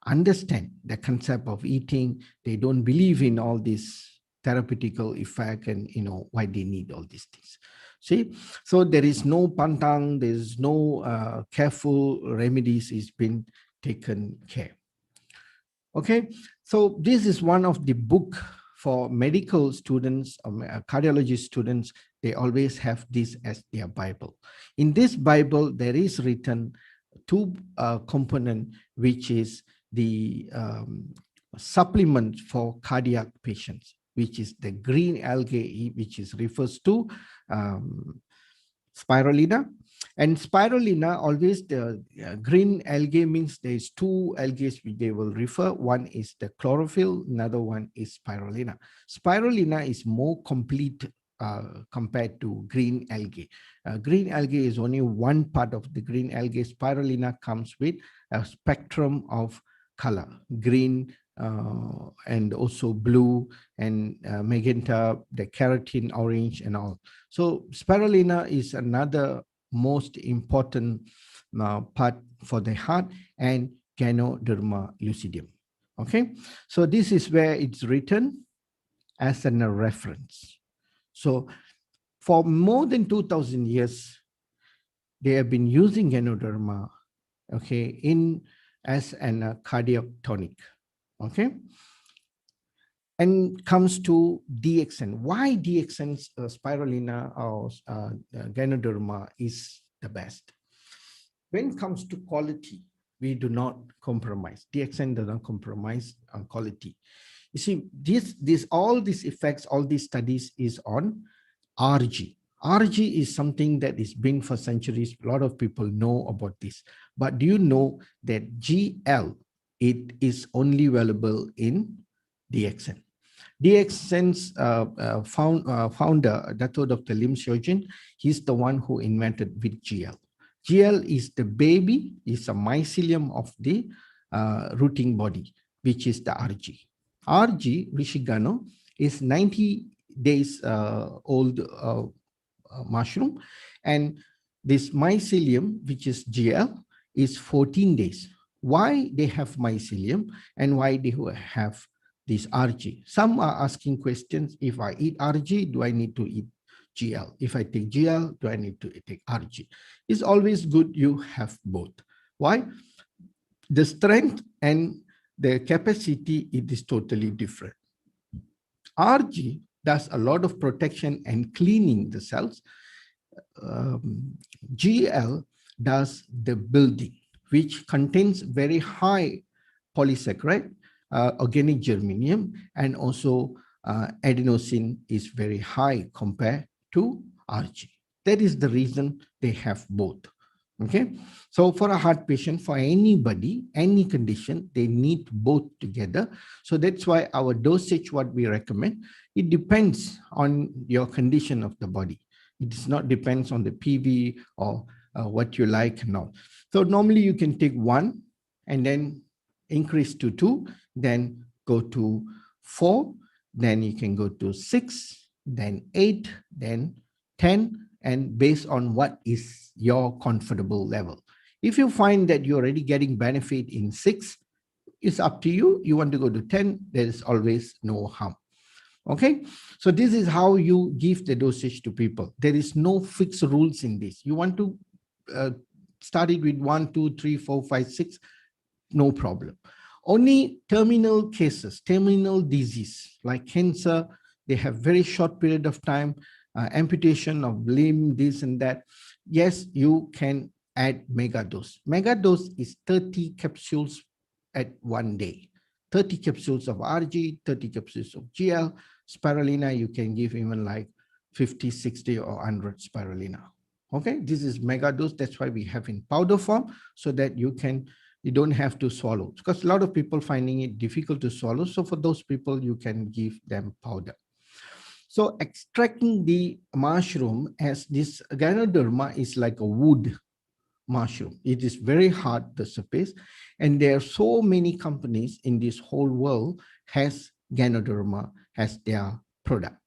understand the concept of eating. They don't believe in all this therapeutical effect, and why they need all these things. See, so there is no pantang, there is no careful remedies is been taken care. Okay, so this is one of the book for medical students, cardiology students. They always have this as their Bible. In this Bible, there is written two component, which is the supplement for cardiac patients, which is the green algae, which is refers to spirulina. And spirulina, always the green algae means there's two algae which they will refer. One is the chlorophyll, another one is spirulina. Spirulina is more complete compared to green algae. Green algae is only one part of the green algae. Spirulina comes with a spectrum of color, green, and also blue and magenta, the carotene orange and all. So spirulina is another most important part for the heart, and Ganoderma lucidum. Okay, so this is where it's written as a reference. So for more than 2000 years, they have been using Ganoderma, okay, in as an cardiac tonic. Okay, and comes to DXN. Why DXN spirulina or Ganoderma is the best? When it comes to quality, we do not compromise. DXN does not compromise on quality. You see, all these effects, all these studies is on RG. RG is something that is been for centuries. A lot of people know about this. But do you know that GL, it is only available in DXN? DXN's founder, Dr. Lim Xiaojun, he's the one who invented with GL. GL is the baby, is a mycelium of the rooting body, which is the RG. RG, Rishigano, is 90 days old mushroom, and this mycelium, which is GL, is 14 days. Why they have mycelium and why they have this RG? Some are asking questions: if I eat RG, do I need to eat GL? If I take GL, do I need to take RG? It's always good you have both. Why? The strength and the capacity, it is totally different. RG does a lot of protection and cleaning the cells. GL does the building, which contains very high polysaccharide, organic germanium, and also adenosine is very high compared to RG. That is the reason they have both. Okay. So for a heart patient, for anybody, any condition, they need both together. So that's why our dosage, what we recommend, it depends on your condition of the body. It does not depends on the PV or what you like and all. So normally you can take one and then increase to two, then go to four, then you can go to six, then eight, then 10, and based on what is your comfortable level. If you find that you're already getting benefit in six, it's up to you. You want to go to 10, there is always no harm. Okay, so this is how you give the dosage to people. There is no fixed rules in this. You want to uh, start it with 1, 2, 3, 4, 5, 6, no problem. Only terminal cases, terminal disease like cancer, they have very short period of time, amputation of limb, this and that. Yes, you can add mega dose. Mega dose is 30 capsules at one day. 30 capsules of RG, 30 capsules of GL. Spirulina, you can give even like 50, 60 or 100 spirulina. Okay, this is mega dose. That's why we have in powder form, so that you don't have to swallow, because a lot of people finding it difficult to swallow. So for those people, you can give them powder. So extracting the mushroom, as this Ganoderma is like a wood mushroom. It is very hard, the surface. And there are so many companies in this whole world has Ganoderma as their product.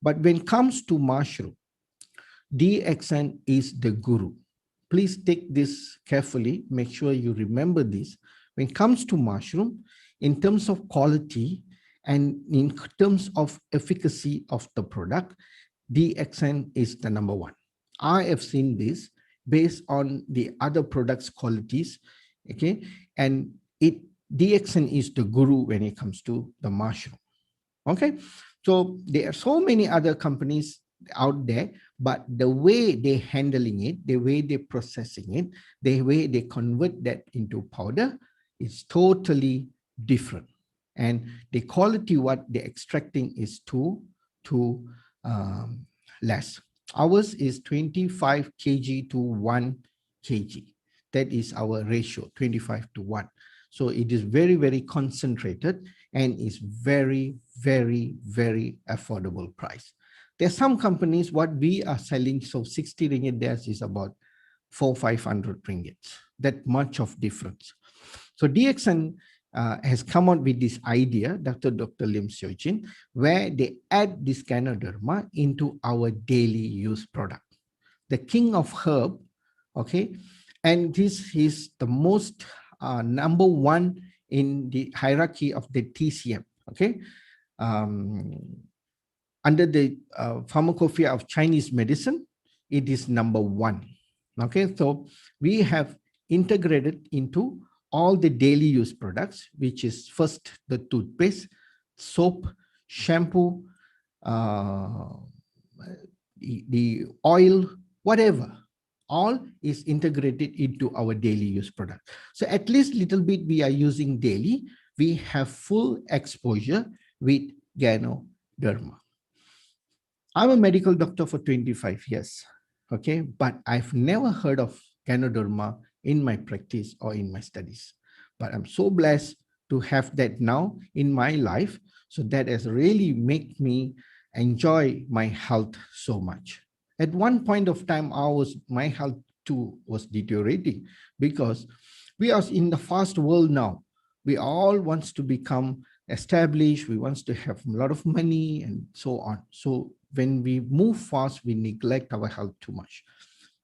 But when it comes to mushroom, DXN is the guru. Please take this carefully. Make sure you remember this. When it comes to mushroom, in terms of quality and in terms of efficacy of the product, DXN is the number one. I have seen this based on the other products' qualities. Okay, and DXN is the guru when it comes to the mushroom. Okay, so there are so many other companies out there, but the way they handling it, the way they processing it, the way they convert that into powder is totally different. And the quality what they're extracting is too less. Ours is 25 kg to 1 kg. That is our ratio, 25 to 1. So it is very, very concentrated and is very, very, very affordable price. There's some companies, what we are selling, so 60 ringgit, theirs is about 400-500 ringgit. That much of difference. So DXN has come out with this idea, Dr. Lim Seojin, where they add this Ganoderma into our daily use product. The king of herb, okay, and this is the most number one in the hierarchy of the TCM, okay, under the pharmacopoeia of Chinese medicine, it is number one. Okay, so we have integrated into all the daily use products, which is first the toothpaste, soap, shampoo, the oil, whatever, all is integrated into our daily use product. So at least little bit we are using daily, we have full exposure with Ganoderma. I'm a medical doctor for 25 years, okay, but I've never heard of Ganoderma in my practice or in my studies. But I'm so blessed to have that now in my life. So that has really made me enjoy my health so much. At one point of time, my health too was deteriorating, because we are in the fast world now. We all wants to become established. We wants to have a lot of money and so on. So when we move fast, we neglect our health too much.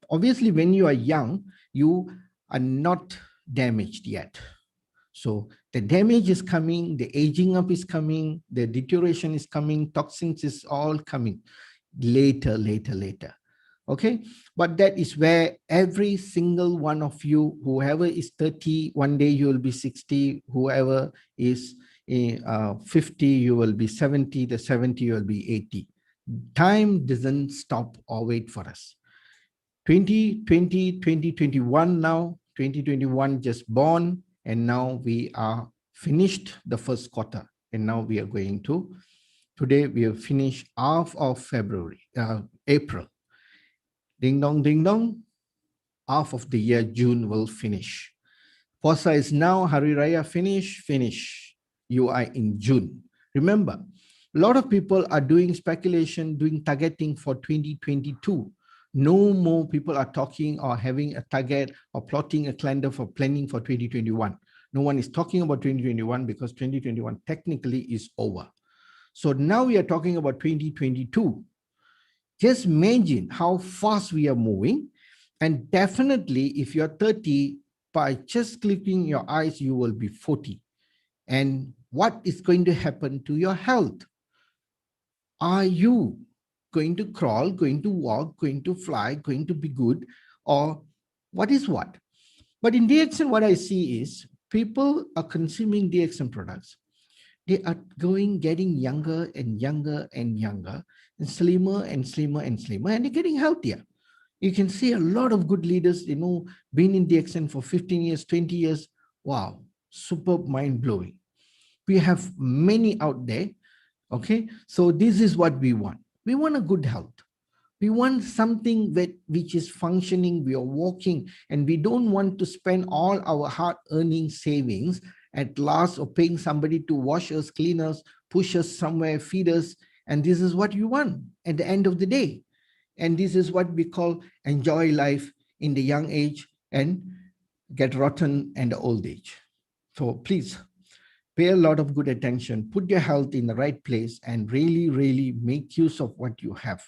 Obviously, when you are young, you are not damaged yet. So the damage is coming, the aging up is coming, the deterioration is coming, toxins is all coming later. Okay, but that is where every single one of you, whoever is 30, one day you will be 60, whoever is 50, you will be 70, the 70 you will be 80. Time doesn't stop or wait for us. 2020, 2021 now, 2021 just born, and now we are finished the first quarter, and now we are going to, today we have finished half of April. Ding dong, half of the year, June will finish. Puasa is now, Hari Raya finish. You are in June. Remember, a lot of people are doing speculation, doing targeting for 2022. No more people are talking or having a target or plotting a calendar for planning for 2021. No one is talking about 2021 because 2021 technically is over. So now we are talking about 2022. Just imagine how fast we are moving. And definitely, if you're 30, by just clicking your eyes, you will be 40. And what is going to happen to your health? Are you going to crawl, going to walk, going to fly, going to be good? Or what is what? But in DXN, what I see is people are consuming DXN products. They are getting younger and younger and younger, and slimmer and slimmer and slimmer, and they're getting healthier. You can see a lot of good leaders, been in DXN for 15 years, 20 years. Wow, superb, mind-blowing. We have many out there, okay? So this is what we want. We want a good health. We want something which is functioning, we are walking, and we don't want to spend all our hard-earning savings at last or paying somebody to wash us, clean us, push us somewhere, feed us, and this is what you want at the end of the day. And this is what we call enjoy life in the young age and get rotten in the old age. So please pay a lot of good attention, put your health in the right place, and really, really make use of what you have.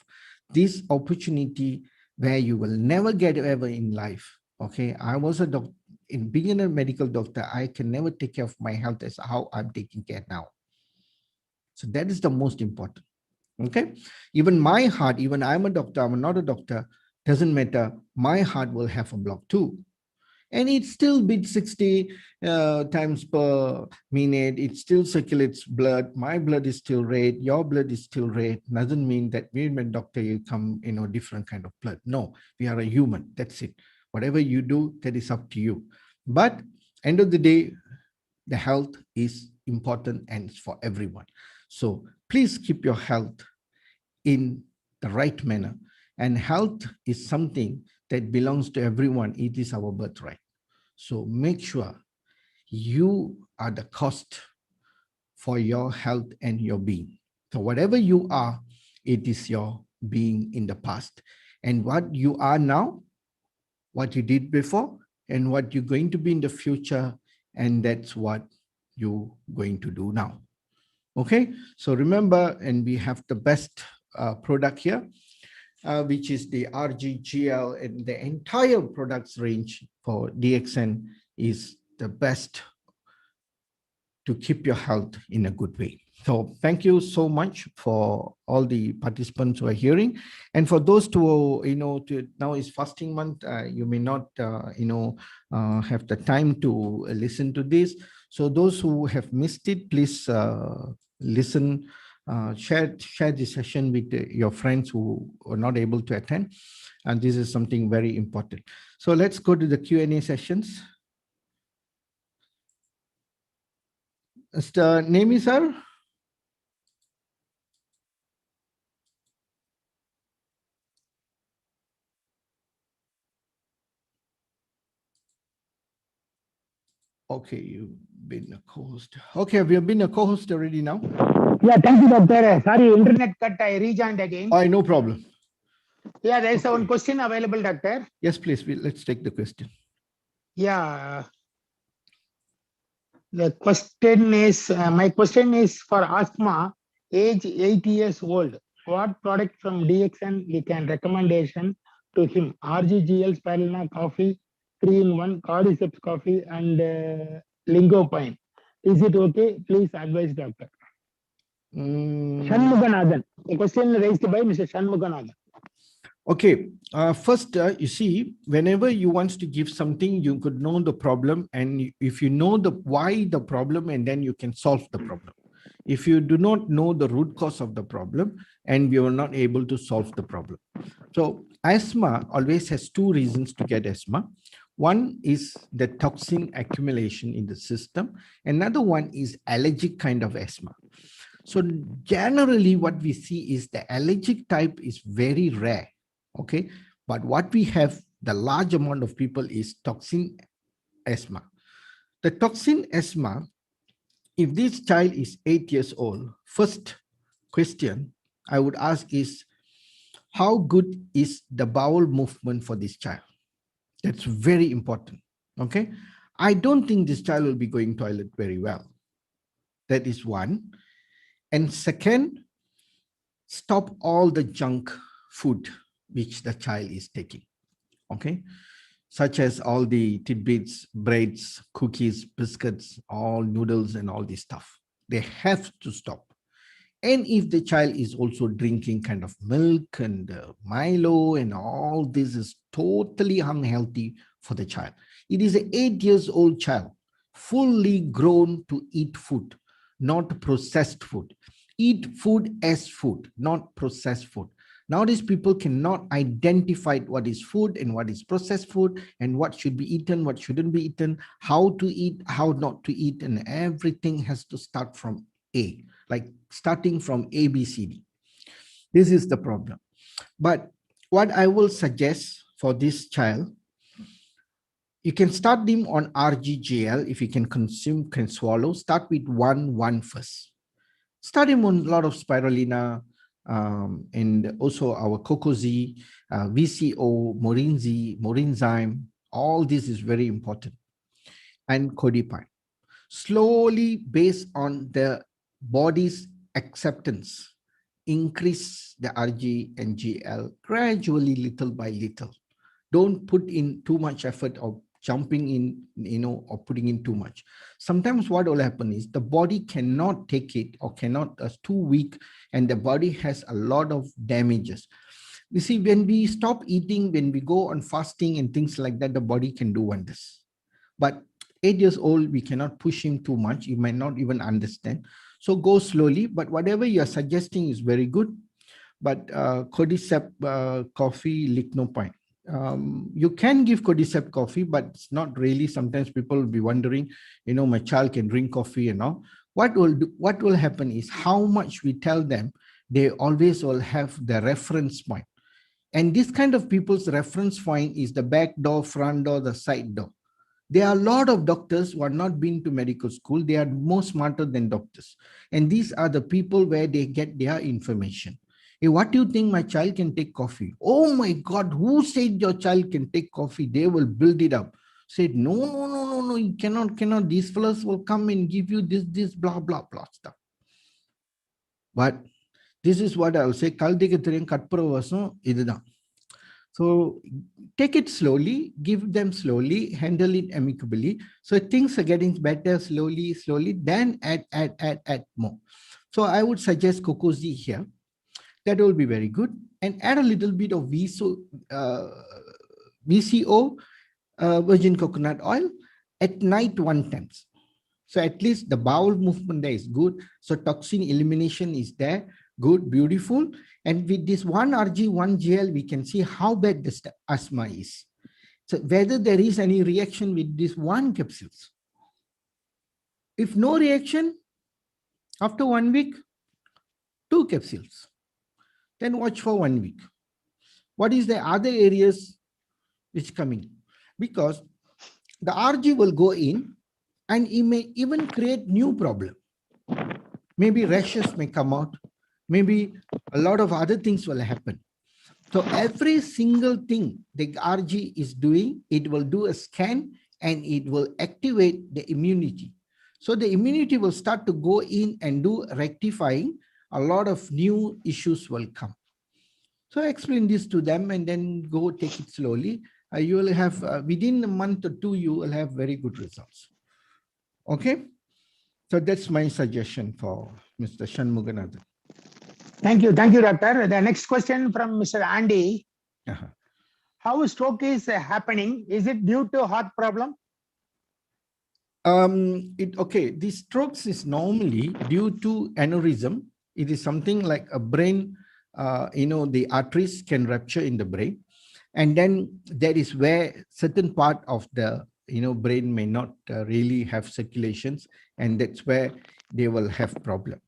This opportunity where you will never get ever in life. Okay, I was a doctor, in being a medical doctor, I can never take care of my health as how I'm taking care now. So that is the most important. Okay, even my heart, even I'm a doctor, I'm not a doctor, doesn't matter. My heart will have a block too. And it still beats 60 times per minute. It still circulates blood. My blood is still red. Your blood is still red. Doesn't mean that when a doctor, you come, different kind of blood. No, we are a human. That's it. Whatever you do, that is up to you. But end of the day, the health is important and it's for everyone. So please keep your health in the right manner. And health is something that belongs to everyone. It is our birthright. So make sure you are the cost for your health and your being. So whatever you are, it is your being in the past. And what you are now, what you did before, and what you're going to be in the future, and that's what you're going to do now. Okay, so remember, and we have the best product here, which is the RGGL, and the entire products range for DXN is the best to keep your health in a good way. So thank you so much for all the participants who are hearing. And for those who, now is fasting month, you may not, have the time to listen to this. So those who have missed it, please listen, share the session with your friends who are not able to attend. And this is something very important. So let's go to the Q&A sessions. Mr. Nemi, sir? Okay, you've been a co-host. Okay, we have been a co-host already now. Yeah, thank you, doctor. Sorry, internet cut. I rejoined again. Oh, no problem. Yeah, there is one question available, doctor. Yes, please. Let's take the question. Yeah. The question is, my question is for asthma, age 8 years old. What product from DXN we can recommendation to him? RGGL Spirulina coffee, 3-in-1, Cordyceps coffee, and Lingopine. Is it okay? Please advise, doctor. Shanmuganathan. The question raised by Mr. Shanmuganathan. Okay. First, you see, whenever you want to give something, you could know the problem. And if you know the why the problem, and then you can solve the problem. If you do not know the root cause of the problem, and we are not able to solve the problem. So asthma always has two reasons to get asthma. One is the toxin accumulation in the system. Another one is allergic kind of asthma. So generally what we see is the allergic type is very rare. Okay, But what we have, the large amount of people is toxin asthma. The toxin asthma, if this child is 8 years old, first question I would ask is, how good is the bowel movement for this child? That's very important. Okay. I don't think this child will be going toilet very well. That is one. And second, stop all the junk food which the child is taking. Okay. Such as all the tidbits, breads, cookies, biscuits, all noodles and all this stuff. They have to stop. And if the child is also drinking kind of milk and Milo and all this is totally unhealthy for the child. It is an 8 years old child, fully grown to eat food, not processed food. Eat food as food, not processed food. Nowadays, people cannot identify what is food and what is processed food and what should be eaten, what shouldn't be eaten, how to eat, how not to eat, and everything has to start from A, like starting from A, B, C, D. This is the problem. But what I will suggest for this child, you can start him on RGGL. If he can consume, can swallow, start with one first. Start him on a lot of spirulina, and also our Cocozi, VCO, Morinzi, Morinzyme. All this is very important. And Codipine. Slowly, based on the body's acceptance, increase the RG and GL gradually, little by little. Don't put in too much effort or jumping in, or putting in too much. Sometimes what will happen is the body cannot take it or cannot, too weak, and the body has a lot of damages. You see, when we stop eating, when we go on fasting and things like that, the body can do wonders. But 8 years old, we cannot push him too much. You might not even understand. So go slowly, but whatever you're suggesting is very good. But cordyceps coffee, lignopine. You can give cordyceps coffee, but it's not really. Sometimes people will be wondering, my child can drink coffee and all. What will happen is how much we tell them, they always will have the reference point. And this kind of people's reference point is the back door, front door, the side door. There are a lot of doctors who are not been to medical school. They are more smarter than doctors. And these are the people where they get their information. Hey, what do you think my child can take coffee? Oh my God, who said your child can take coffee? They will build it up. Said, no, you cannot. These fellows will come and give you this, blah, blah, blah stuff. But this is what I'll say. So take it slowly, give them slowly, handle it amicably. So things are getting better slowly, then add more. So I would suggest Cocozi here. That will be very good. And add a little bit of VCO, virgin coconut oil, at night 1 time. So at least the bowel movement there is good. So toxin elimination is there. Good, beautiful. And with this 1 RG, 1 GL, we can see how bad this asthma is. So whether there is any reaction with this 1 capsules. If no reaction, after 1 week, 2 capsules. Then watch for 1 week. What is the other areas which coming? Because the RG will go in and it may even create new problem. Maybe rashes may come out. Maybe a lot of other things will happen. So every single thing the RG is doing, it will do a scan and it will activate the immunity. So the immunity will start to go in and do rectifying. A lot of new issues will come. So I explain this to them and then go take it slowly. You will have, within a month or 2, you will have very good results. Okay. So that's my suggestion for Mr. Shanmuganathan. Thank you, doctor. The next question from Mr. Andy. How stroke is happening? Is it due to heart problem? The strokes is normally due to aneurysm. It is something like a brain, the arteries can rupture in the brain. And then that is where certain part of the, brain may not really have circulations. And that's where they will have problem.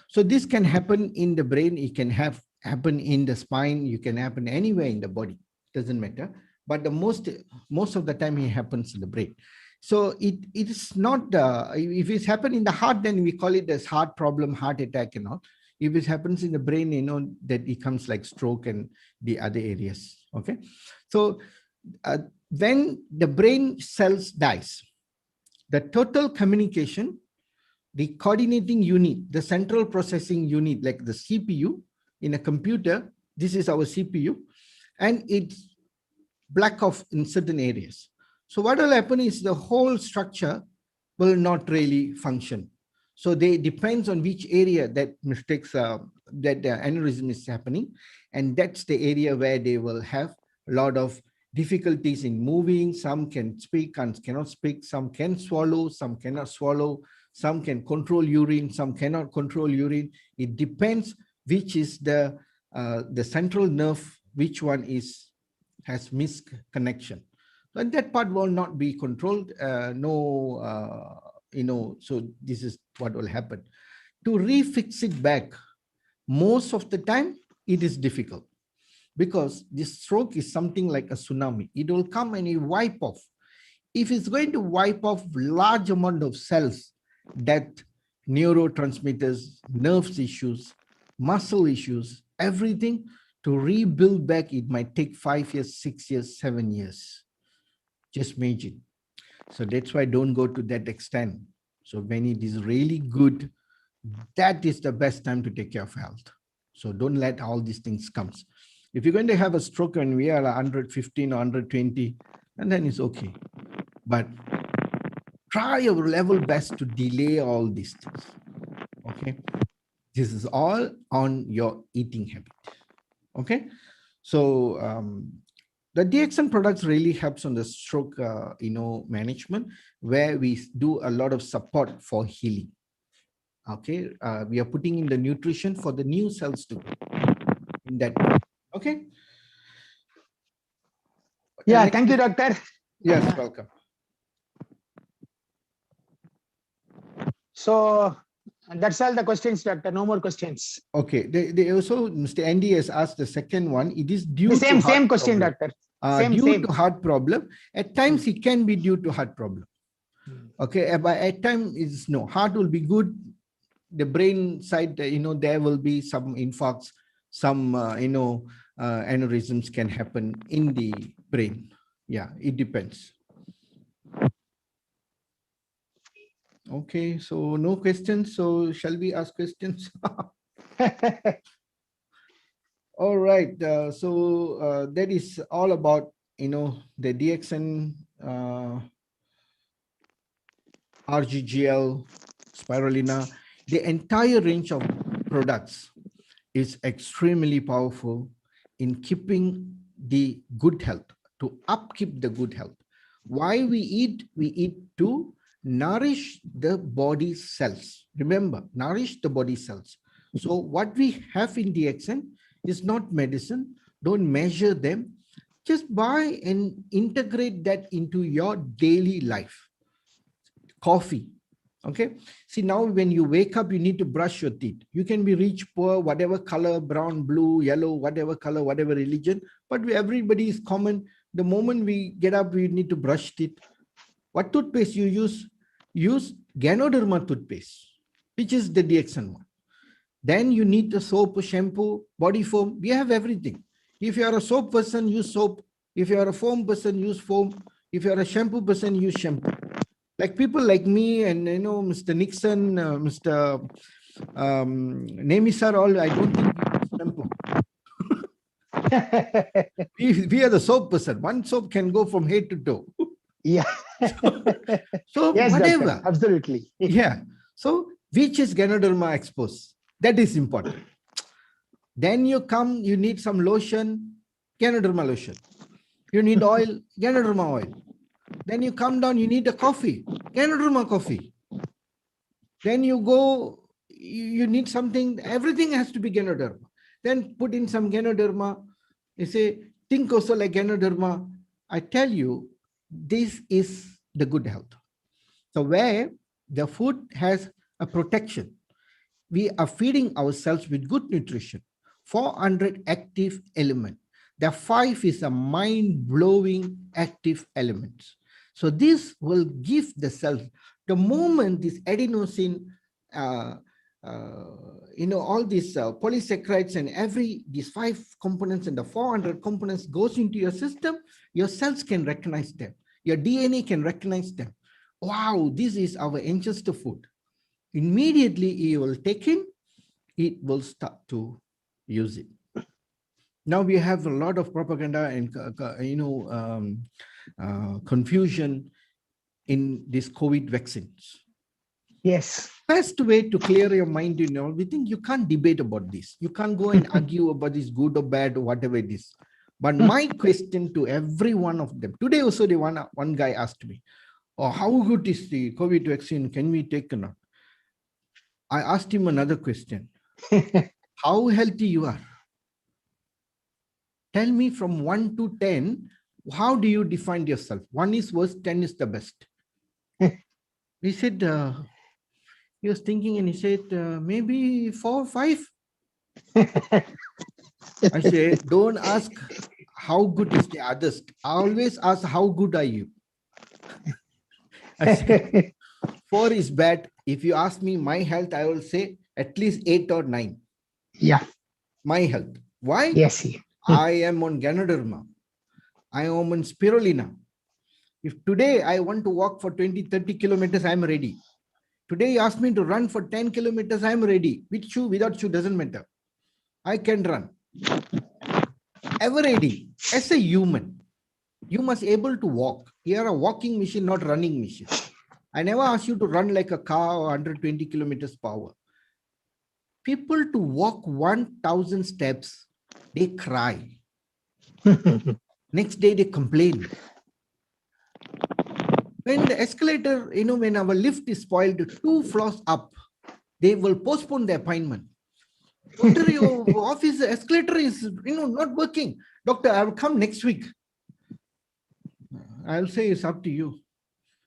So this can happen in the brain. It can happen in the spine. You can happen anywhere in the body. doesn't matter. But the most of the time it happens in the brain. So it is not, if it's happened in the heart, then we call it as heart problem, heart attack and all. If it happens in the brain, that it comes like stroke and the other areas. Okay. So when the brain cells dies, the total communication, the coordinating unit, the central processing unit, like the CPU in a computer, this is our CPU, and it's black off in certain areas. So what will happen is the whole structure will not really function. So they depends on which area that mistakes, that the aneurysm is happening. And that's the area where they will have a lot of difficulties in moving. Some can speak and cannot speak. Some can swallow, some cannot swallow. Some can control urine, some cannot control urine. It depends which is the central nerve, which one has misconnection. And that part will not be controlled. So this is what will happen. To refix it back, most of the time, it is difficult because this stroke is something like a tsunami. It will come and it wipe off. If it's going to wipe off large amount of cells, that neurotransmitters, nerves issues, muscle issues, everything, to rebuild back, it might take 5 years, 6 years, 7 years. Just imagine. So that's why don't go to that extent. So when it is really good, that is the best time to take care of health. So don't let all these things come. If you're going to have a stroke when we are 115 or 120, and then it's okay. But try your level best to delay all these things. Okay. This is all on your eating habit. Okay. So the DXN products really helps on the stroke, management, where we do a lot of support for healing. Okay. We are putting in the nutrition for the new cells to go in that. Okay. Yeah. Thank you, doctor. Yes. Welcome. So that's all the questions, doctor. No more questions. Okay. They also, Mr. Andy has asked the second one. It is due The same to heart question, problem. doctor. Due to heart problem. At times it can be due to heart problem. Okay. But at times it's no. Heart will be good. The brain side, there will be some infarcts, some, aneurysms can happen in the brain. Yeah, it depends. Okay, so no questions. So shall we ask questions? All right. That is all about, the DXN, RGGL, spirulina, the entire range of products is extremely powerful in keeping the good health, to upkeep the good health. Why we eat to nourish the body cells. Remember, nourish the body cells. So what we have in DXN is not medicine. Don't measure them. Just buy and integrate that into your daily life. Coffee. Okay. See, now when you wake up, you need to brush your teeth. You can be rich, poor, whatever color, brown, blue, yellow, whatever color, whatever religion, but everybody is common. The moment we get up, we need to brush teeth. What toothpaste you use? Use Ganoderma toothpaste, which is the DXN one. Then you need the soap, shampoo, body foam. We have everything. If you are a soap person, use soap. If you are a foam person, use foam. If you are a shampoo person, use shampoo. Like people like me and Mr. Nixon, Mr. Nemisar, all, I don't think we use shampoo. we are the soap person. One soap can go from head to toe. Yeah. So yes, whatever. doctor, absolutely. Yeah. So which is Ganoderma exposed? That is important. Then you need some lotion, Ganoderma lotion. You need oil, Ganoderma oil. Then you come down, you need a coffee, Ganoderma coffee. Then you go, you need something, everything has to be Ganoderma. Then put in some Ganoderma. You say, think also like Ganoderma. I tell you, this is the good health. So where the food has a protection, we are feeding ourselves with good nutrition, 400 active elements. The 5 is a mind-blowing active elements. So this will give the cells, the moment this adenosine, all these polysaccharides and these 5 components and the 400 components goes into your system, your cells can recognize them. Your DNA can recognize them. Wow, this is our ancestor food. Immediately you will take in, it will start to use it. Now we have a lot of propaganda and confusion in these COVID vaccines. Yes. Best way to clear your mind, we think you can't debate about this. You can't go and argue about this good or bad or whatever it is. But my question to every one of them, today also one guy asked me, oh, how good is the COVID vaccine? Can we take or not? I asked him another question. How healthy you are? Tell me from 1 to 10, how do you define yourself? 1 is worst, 10 is the best. He said, he was thinking and he said, maybe 4 or 5. I said, don't ask how good is the others. I always ask, how good are you? I said, 4 is bad. If you ask me my health, I will say at least 8 or 9. Yeah. My health. Why? Yes. I am on Ganoderma. I am on spirulina. If today I want to walk for 20, 30 kilometers, I am ready. Today you ask me to run for 10 kilometers, I am ready. With shoe, without shoe, doesn't matter. I can run. Ever ready. As a human, you must able to walk. You are a walking machine, not running machine. I never ask you to run like a car or 120 kilometers per hour. People to walk 1,000 steps, they cry. Next day, they complain. When the escalator, when our lift is spoiled 2 floors up, they will postpone the appointment. Doctor, your office escalator is, not working. Doctor, I will come next week. I'll say it's up to you.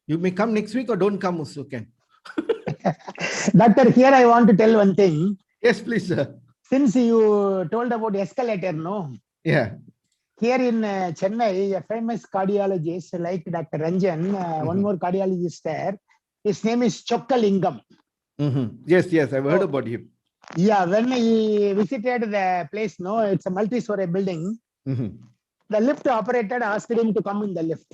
You may come next week or don't come also can. Doctor, here I want to tell one thing. Yes, please, sir. Since you told about escalator, no? Yeah. Here in Chennai, a famous cardiologist like Dr. Ranjan, one more cardiologist there, his name is Chokkalingam. Yes, I've heard about him. Yeah, when he visited the place, no, it's a multi-story building. The lift operator asked him to come in the lift.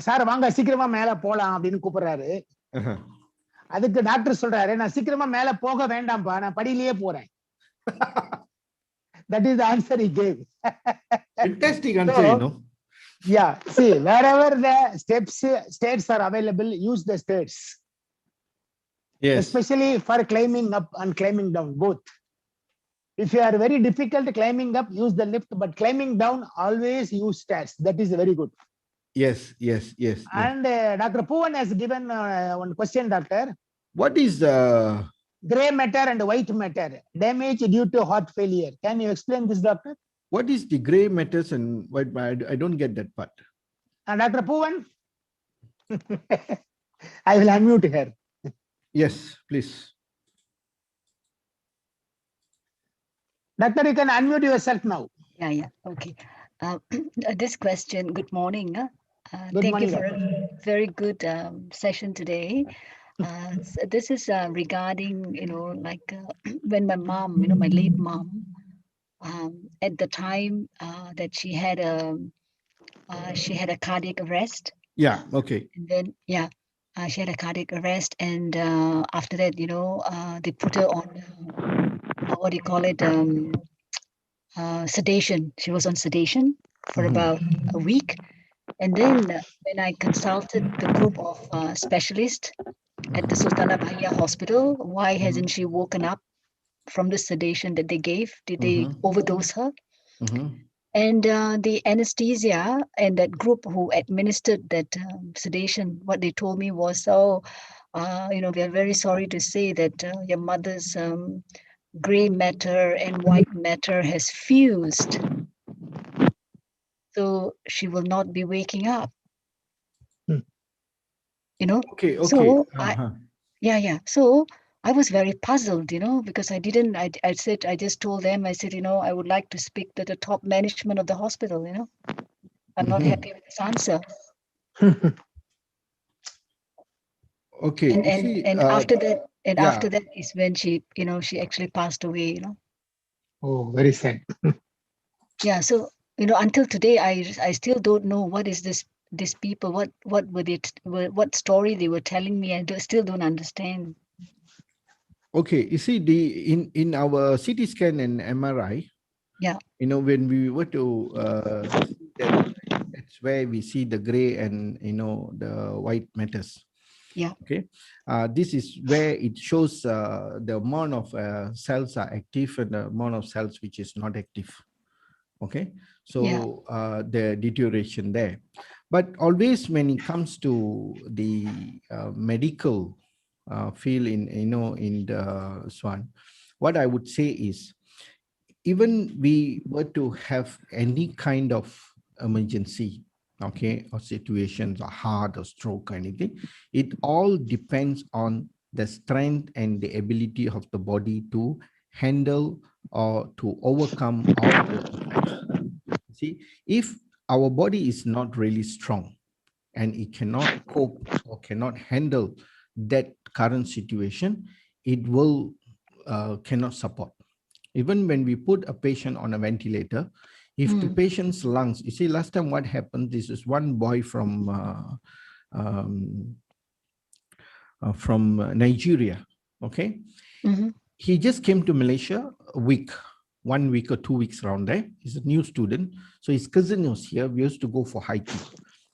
Sir வாங்க சீக்கிரமா மேல போலாம் அப்படின்னு கூப்பிடுறாரு. அதுக்கு doctor சொல்றாரு, நான் சீக்கிரமா மேல போக வேண்டாம்ப்பா, நான் படியிலேயே போறேன். That is the answer he gave. Fantastic answer, Yeah, see, wherever the stairs are available, use the stairs. Yes. Especially for climbing up and climbing down, both. If you are very difficult climbing up, use the lift, but climbing down, always use stairs. That is very good. Yes. And Dr. Poovan has given one question, doctor. What is gray matter and white matter, damage due to heart failure? Can you explain this, doctor? What is the gray matters and white matter? I don't get that part. Dr. Poovan? I will unmute her. Yes, please. Doctor, you can unmute yourself now. Yeah. Okay. This question, good morning. Good thank morning, you for a very good session today. So this is regarding, when my mom, my late mom, at the time that she had a cardiac arrest. Yeah. Okay. And then, she had a cardiac arrest, and after that, they put her on what do you call it? Sedation. She was on sedation for about a week. And then when I consulted the group of specialists at the Sultanah Bahia Hospital, why hasn't she woken up from the sedation that they gave? Did they overdose her? And the anesthesia and that group who administered that sedation, what they told me was, we are very sorry to say that your mother's gray matter and white matter has fused. So she will not be waking up. Okay. So So I was very puzzled, because I just told them, I said, I would like to speak to the top management of the hospital. I'm not Mhm. happy with this answer. Okay, And you and see, and after that, yeah, is when she actually passed away. Oh, very sad. Yeah, so until today, I still don't know what is this people, what were they what story they were telling me. Still don't understand. okay, you see, in our CT scan and MRI, Yeah, when we were to see that, that's where we see the gray and the white matters. yeah, Okay, this is where it shows the amount of cells are active and the amount of cells which is not active. Okay, yeah. so the deterioration there. But always when it comes to the medical field in the Swan, what I would say is, even we were to have any kind of emergency, okay, or situations, or heart or stroke or anything, it all depends on the strength and the ability of the body to handle or to overcome all those effects. See, if our body is not really strong and it cannot cope or cannot handle that current situation, it will cannot support. Even when we put a patient on a ventilator, if the Mm, patient's lungs, you see, last time what happened, this is one boy um, from Nigeria, okay? mm-hmm, He just came to Malaysia a week, 1 week or 2 weeks around there. He's a new student. So his cousin was here. We used to go for hiking.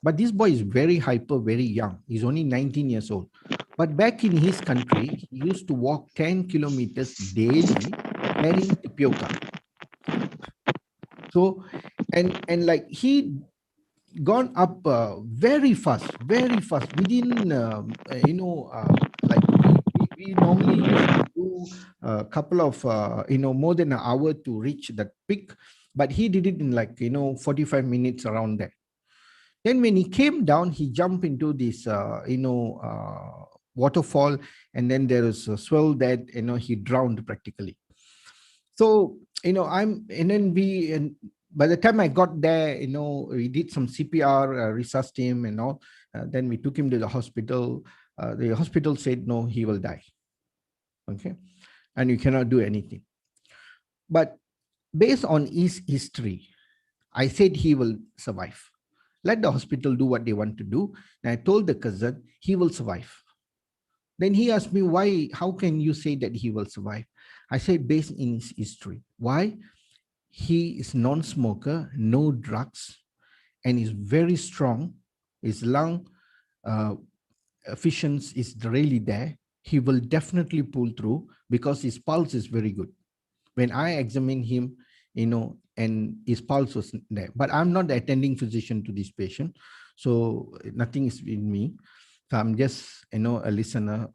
But this boy is very hyper, very young. He's only 19 years old. But back in his country, he used to walk 10 kilometers daily carrying tapioca. So, and like he gone up very fast within like we normally used to do a couple of more than an hour to reach that peak, but he did it in like 45 minutes around there. Then when he came down, he jumped into this waterfall, and then there is a swell that he drowned practically. So I'm and then we and by the time I got there, we did some CPR, resuscitated him and all. Then we took him to the hospital. The hospital said no, he will die. Okay, and you cannot do anything. But based on his history, I said he will survive. Let the hospital do what they want to do. And I told the cousin he will survive. Then he asked me, why, how can you say that he will survive? I said, based in his history. Why? He is non-smoker, no drugs, and is very strong. His lung uh, efficiency is really there. He will definitely pull through because his pulse is very good. When I examine him, and his pulse was there. But I'm not the attending physician to this patient, so nothing is in me. So I'm just, a listener,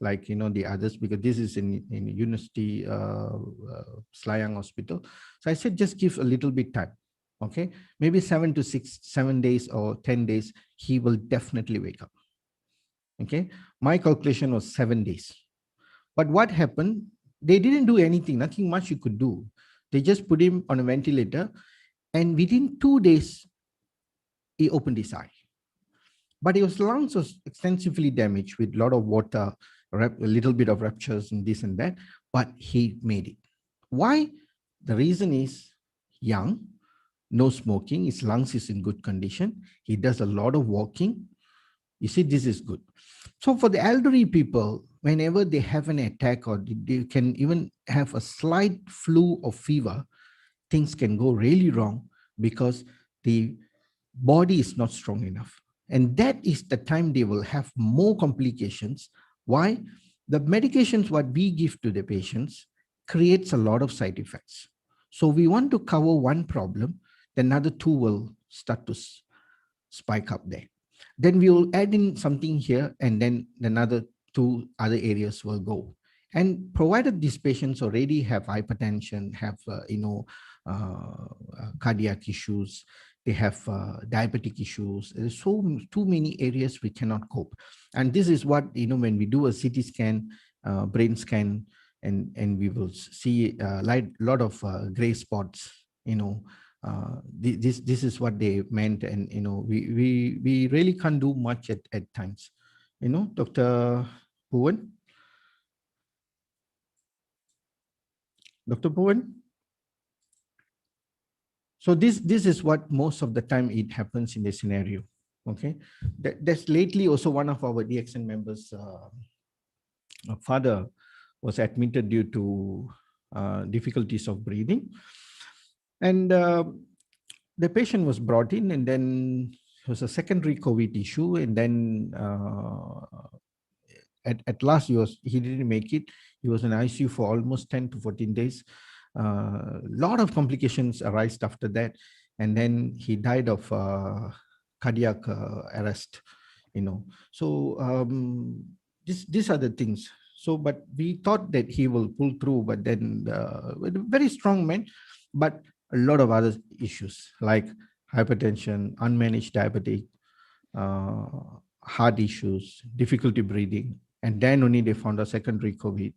like the others, because this is in University Selayang Hospital. So I said, just give a little bit time. Okay, maybe 7 days or 10 days, he will definitely wake up. Okay, my calculation was 7 days. But what happened? They didn't do anything, nothing much you could do. They just put him on a ventilator, and within 2 days, he opened his eye. But his lungs was extensively damaged with a lot of water, a little bit of ruptures and this and that, but he made it. Why? The reason is young, no smoking, his lungs is in good condition. He does a lot of walking. You see, this is good. So for the elderly people, whenever they have an attack or they can even have a slight flu or fever, things can go really wrong because the body is not strong enough. And that is the time they will have more complications. Why? The medications what we give to the patients creates a lot of side effects. So we want to cover one problem, then another two will start to spike up there. Then we will add in something here, and then another two other areas will go. And provided these patients already have hypertension, have cardiac issues, they have diabetic issues. There's so too many areas we cannot cope. And this is what when we do a CT scan, brain scan, and we will see like lot of gray spots. This is what they meant, and we really can't do much at times. Dr. Bhuvan. Dr. Bhuvan. So this is what most of the time it happens in this scenario. Okay, that's lately also one of our DXN members' father was admitted due to difficulties of breathing, and the patient was brought in, and then it was a secondary COVID issue, and then at last he didn't make it. He was in ICU for almost 10 to 14 days. A lot of complications arose after that, and then he died of cardiac arrest. So these are the things. So, but we thought that he will pull through, but then very strong man, but a lot of other issues like hypertension, unmanaged diabetic, heart issues, difficulty breathing, and then only they found a secondary COVID.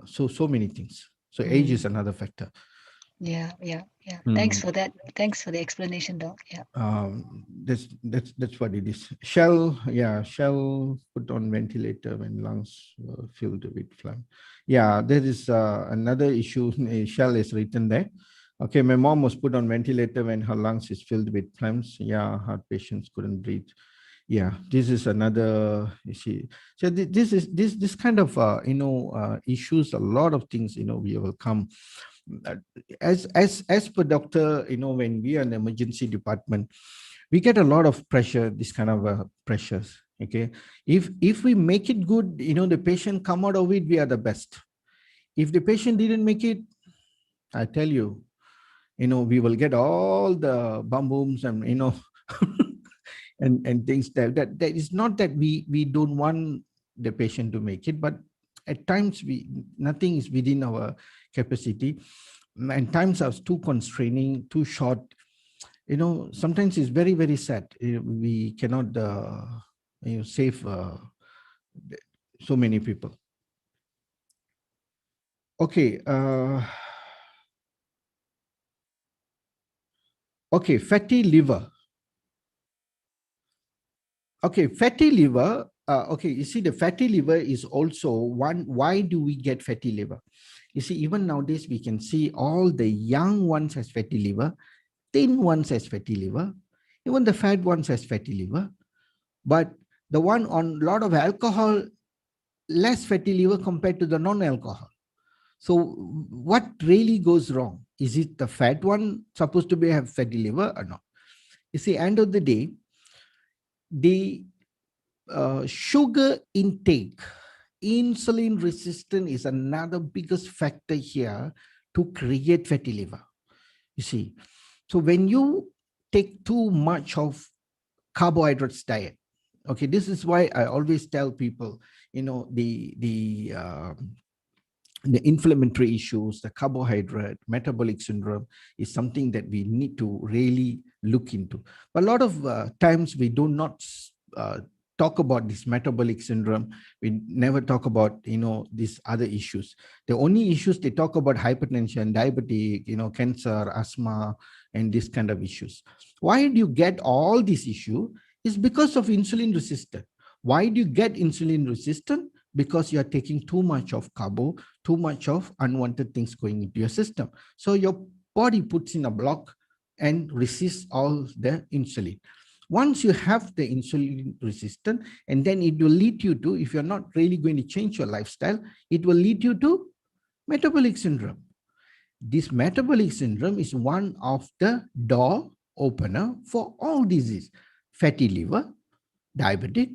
So many things. So age is another factor. Yeah. Thanks for that. Thanks for the explanation, Doc. Yeah. That's what it is. Shell put on ventilator when lungs were filled with phlegm. Yeah, there is another issue. Shell is written there. Okay, my mom was put on ventilator when her lungs is filled with phlegms. Yeah, heart patients couldn't breathe. Yeah, this is another issue. So this kind of issues, a lot of things we will come. As per doctor, when we are in the emergency department, we get a lot of pressure, this kind of pressures. Okay, if we make it good, the patient come out of it, we are the best. If the patient didn't make it, I tell you, we will get all the bum booms and and things that is not that we don't want the patient to make it, but at times nothing is within our capacity, and times are too constraining, too short. Sometimes it's very, very sad. We cannot save so many people. Okay. Okay, fatty liver. Okay, fatty liver. Okay, you see, the fatty liver is also one. Why do we get fatty liver? You see, even nowadays we can see all the young ones has fatty liver, thin ones has fatty liver, even the fat ones has fatty liver. But the one on a lot of alcohol, less fatty liver compared to the non-alcohol. So what really goes wrong? Is it the fat one supposed to have fatty liver or not? You see, end of the day, the sugar intake, insulin resistance is another biggest factor here to create fatty liver. You see, so when you take too much of carbohydrates diet, okay, this is why I always tell people, the inflammatory issues, the carbohydrate, metabolic syndrome is something that we need to really look into. But a lot of times we do not talk about this metabolic syndrome. We never talk about, these other issues. The only issues they talk about hypertension, diabetic, cancer, asthma, and this kind of issues. Why do you get all these issues? Is because of insulin resistance. Why do you get insulin resistant? Because you are taking too much of carbo, too much of unwanted things going into your system. So your body puts in a block and resists all the insulin. Once you have the insulin resistant, and then it will lead you to, if you're not really going to change your lifestyle, it will lead you to metabolic syndrome. This metabolic syndrome is one of the door opener for all disease. Fatty liver, diabetic,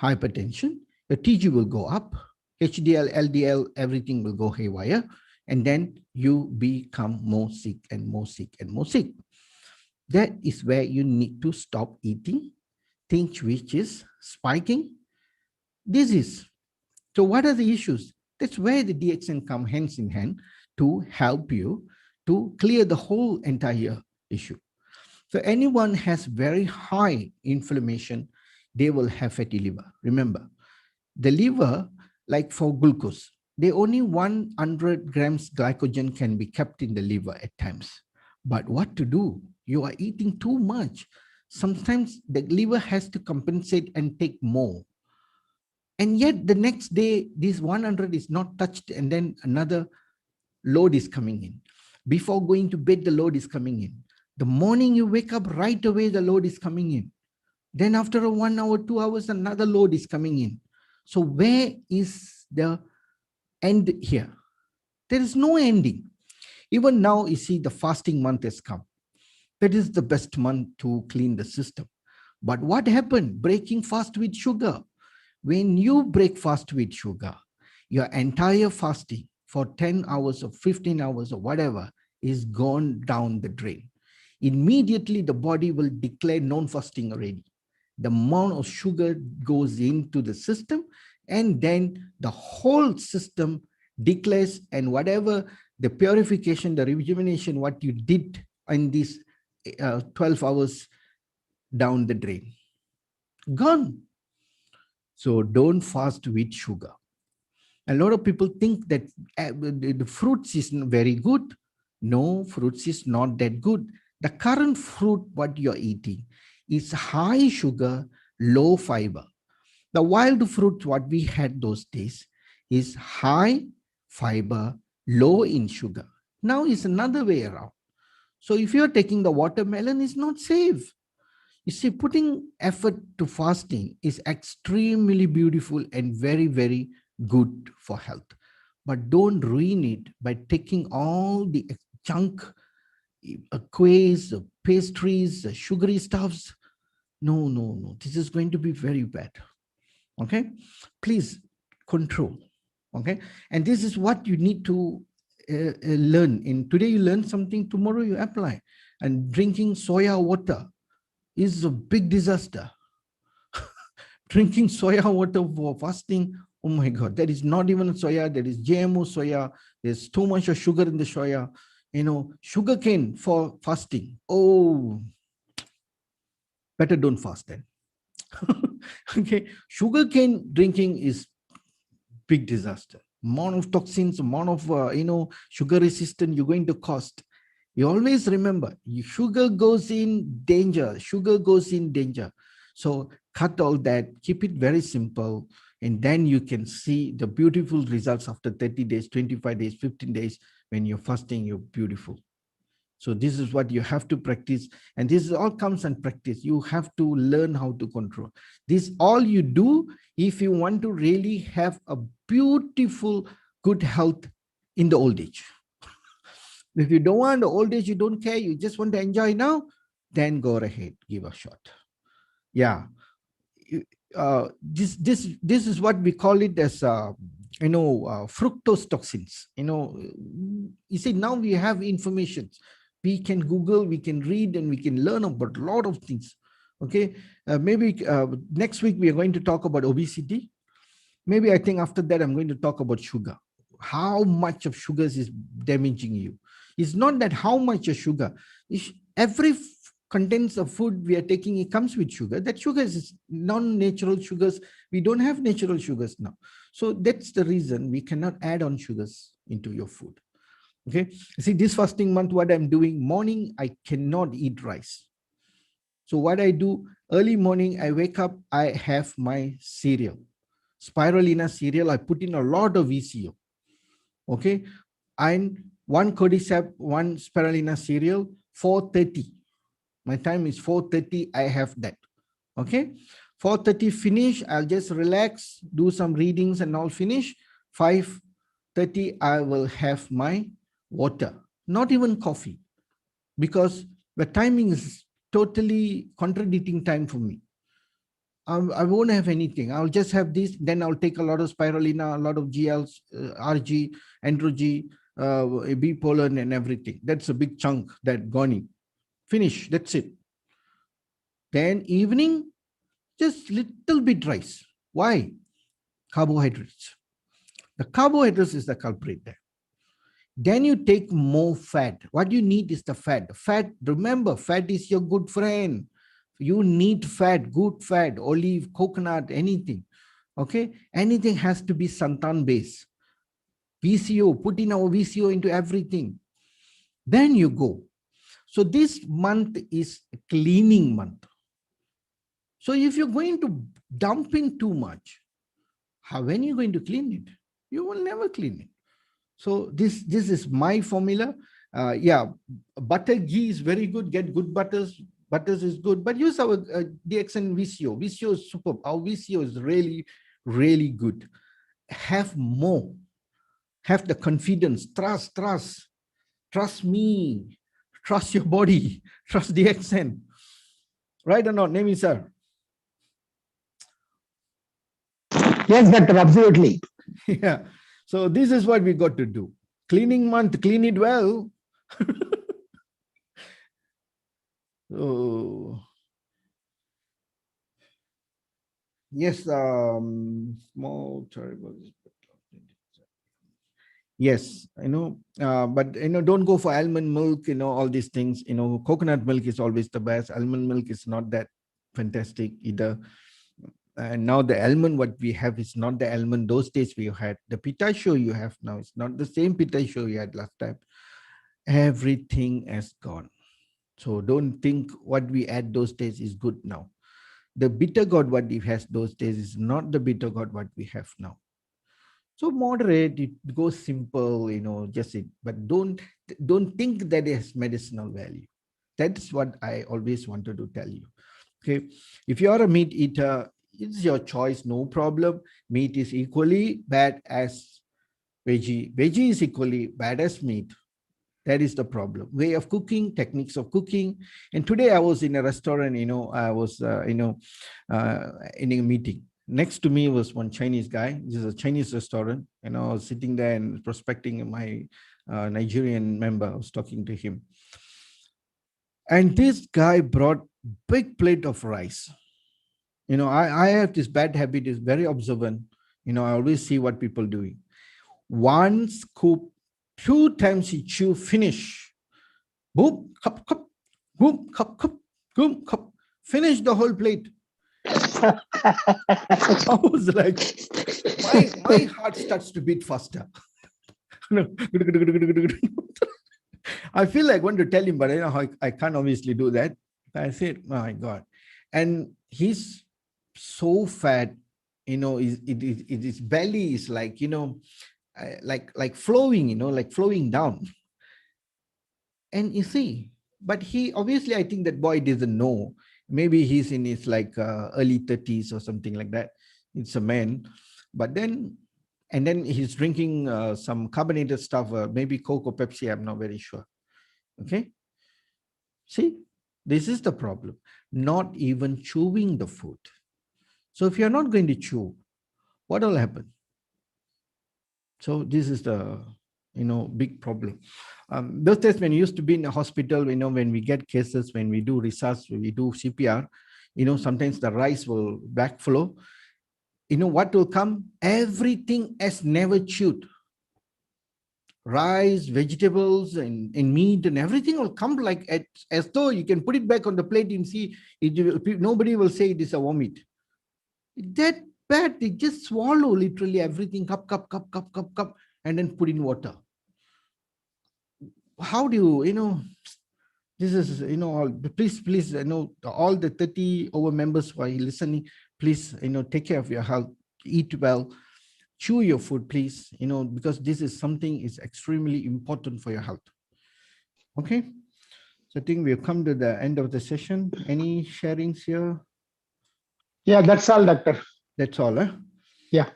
hypertension, the TG will go up, HDL, LDL, everything will go haywire, and then you become more sick and more sick and more sick. That is where you need to stop eating things which is spiking disease. So what are the issues? That's where the DXN come hands in hand to help you to clear the whole entire issue. So anyone has very high inflammation, they will have fatty liver. Remember, the liver like for glucose, they only 100 grams glycogen can be kept in the liver at times. But what to do? You are eating too much. Sometimes the liver has to compensate and take more. And yet the next day, this 100 is not touched, and then another load is coming in. Before going to bed, the load is coming in. The morning you wake up, right away, the load is coming in. Then after a 1 hour, 2 hours, another load is coming in. So where is the end here? There is no ending. Even now, you see, the fasting month has come. That is the best month to clean the system. But what happened? Breaking fast with sugar. When you break fast with sugar, your entire fasting for 10 hours or 15 hours or whatever is gone down the drain. Immediately, the body will declare non-fasting already. The amount of sugar goes into the system, and then the whole system declares, and whatever the purification, the rejuvenation, what you did in these 12 hours down the drain, gone. So don't fast with sugar. A lot of people think that the fruits is very good. No, fruits is not that good. The current fruit, what you're eating, is high sugar, low fiber. The wild fruit, what we had those days, is high fiber, low in sugar. Now it's another way around. So if you're taking the watermelon, it's not safe. You see, putting effort to fasting is extremely beautiful and very, very good for health. But don't ruin it by taking all the junk, quays, pastries, sugary stuffs. No, no, no. This is going to be very bad. Okay? Please control. Okay? And this is what you need to learn. In today you learn something, tomorrow you apply. And drinking soya water is a big disaster. Drinking soya water for fasting, oh my God, that is not even soya, that is GMO soya. There's too much of sugar in the soya. Sugar cane for fasting. Oh, better don't fast then. Okay, sugar cane drinking is big disaster. Amount of toxins, amount of sugar resistant you're going to cost. You always remember, sugar goes in danger. Sugar goes in danger. So cut all that, keep it very simple, and then you can see the beautiful results after 30 days, 25 days, 15 days. When you're fasting, you're beautiful. So this is what you have to practice. And this all comes and practice. You have to learn how to control. This all you do if you want to really have a beautiful, good health in the old age. If you don't want the old age, you don't care, you just want to enjoy now, then go ahead, give a shot. Yeah. This is what we call it as fructose toxins. You see, now we have information. We can Google, we can read, and we can learn about a lot of things. Okay. Maybe next week we are going to talk about obesity. Maybe I think after that I'm going to talk about sugar. How much of sugars is damaging you? It's not that how much of sugar. Every contents of food we are taking, it comes with sugar. That sugar is non-natural sugars. We don't have natural sugars now. So that's the reason we cannot add on sugars into your food. Okay. See, this fasting month, what I'm doing, morning, I cannot eat rice. So what I do, early morning, I wake up, I have my cereal. Spirulina cereal, I put in a lot of VCO. Okay. And one cordyceps, one spirulina cereal, 4:30. My time is 4:30. I have that. Okay. 4:30 finish. I'll just relax, do some readings and all finish. 5:30, I will have my water, not even coffee, because the timing is totally contradicting time for me. I won't have anything. I'll just have this. Then I'll take a lot of spirulina, a lot of GLs, RG, Andro-G, B pollen and everything. That's a big chunk that gone in. Finish. That's it. Then evening, just little bit rice. Why? Carbohydrates. The carbohydrates is the culprit there. Then you take more fat. What you need is the fat. Fat, remember, fat is your good friend. You need fat, good fat, olive, coconut, anything. Okay, anything has to be santan base. VCO, put in our VCO into everything. Then you go. So this month is a cleaning month. So if you're going to dump in too much, when are you going to clean it? You will never clean it. So this is my formula. Yeah, butter ghee is very good. Get good butters. Butters is good, but use our DXN VCO. VCO is superb. Our VCO is really, really good. Have more. Have the confidence. Trust me. Trust your body. Trust DXN. Right or not, Nemi sir? Yes, doctor, absolutely. Yeah. So this is what we got to do. Cleaning month, clean it well. So yes, small terrible. Yes, but don't go for almond milk, all these things. Coconut milk is always the best. Almond milk is not that fantastic either. And now the almond what we have is not the almond those days we had. The pistachio you have now is not the same pistachio you had last time. Everything has gone. So don't think what we had those days is good now. The bitter gourd what we has those days is not the bitter gourd what we have now. So moderate, it goes simple, just it. But don't think that it has medicinal value. That's what I always wanted to tell you. Okay, if you are a meat eater, it's your choice, no problem. Meat is equally bad as veggie. Veggie is equally bad as meat. That is the problem. Way of cooking, techniques of cooking. And today I was in a restaurant, I was, in a meeting. Next to me was one Chinese guy. This is a Chinese restaurant. I was sitting there and prospecting my Nigerian member. I was talking to him. And this guy brought big plate of rice. I have this bad habit, is very observant. I always see what people doing. One scoop, 2 times he chew, finish. Boom, cup, boom, cup, boom, cup. Finish the whole plate. I was like, my heart starts to beat faster. I feel like I want to tell him, but I can't obviously do that. I said, oh my God. And he's so fat, his belly is like, like flowing, like flowing down. And you see, but he obviously, I think that boy doesn't know. Maybe he's in his like early 30s or something like that. It's a man. But then, and then he's drinking some carbonated stuff, maybe Coke or Pepsi, I'm not very sure. Okay. See, this is the problem. Not even chewing the food. So if you're not going to chew, what will happen? So this is the, big problem. Those days when you used to be in a hospital, when we get cases, when we do research, when we do CPR, sometimes the rice will backflow. What will come? Everything has never chewed. Rice, vegetables, and meat, and everything will come like as though you can put it back on the plate and see it. Nobody will say it is a vomit. That bad, they just swallow literally everything, cup, and then put in water. How do you, this is, all, please, all the 30 over members who are listening, please, take care of your health, eat well, chew your food, please, because this is something is extremely important for your health. Okay. So I think we've come to the end of the session. Any sharings here? Yeah, that's all, doctor. That's all, eh? Yeah.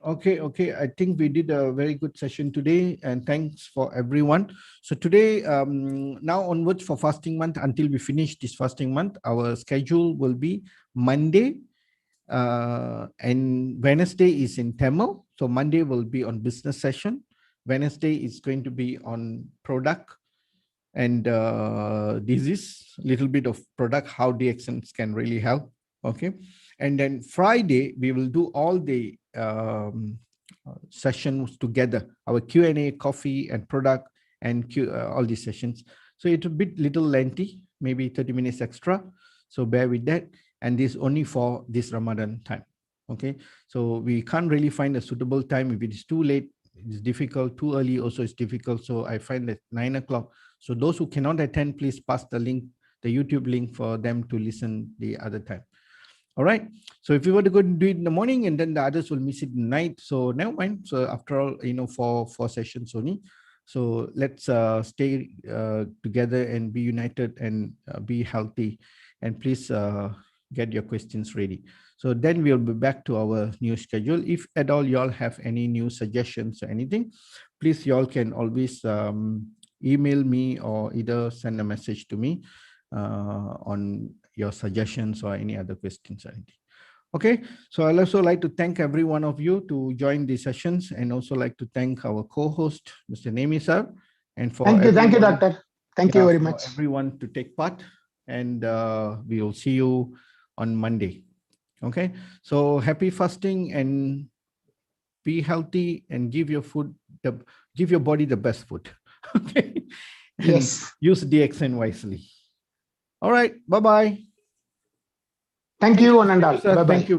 Okay. I think we did a very good session today, and thanks for everyone. So today, now onwards for fasting month, until we finish this fasting month, our schedule will be Monday, and Wednesday is in Tamil. So Monday will be on business session. Wednesday is going to be on product and disease, little bit of product, how DXNs can really help. Okay. And then Friday, we will do all the sessions together, our Q&A, coffee and product, and all these sessions. So it's a little lengthy, maybe 30 minutes extra. So bear with that. And this only for this Ramadan time. Okay, so we can't really find a suitable time. If it is too late, it's difficult. Too early also is difficult. So I find that 9 o'clock. So those who cannot attend, please pass the link, the YouTube link, for them to listen the other time. All right. So if you were to go and do it in the morning, and then the others will miss it at night, so never mind. So after all, four sessions only. So let's stay together and be united and be healthy. And please get your questions ready. So then we'll be back to our new schedule. If at all y'all have any new suggestions or anything, please y'all can always email me or either send a message to me on your suggestions or any other questions or anything. Okay, so I'd also like to thank every one of you to join these sessions, and also like to thank our co-host, Mr. Nemi sir, and for Thank you, doctor. Thank you very for much. everyone to take part, and we will see you on Monday. Okay, so happy fasting and be healthy and give your body the best food. Okay, and Yes. use DXN wisely. All right, bye-bye. Thank you, one and all. Sir. Bye-bye. Thank you.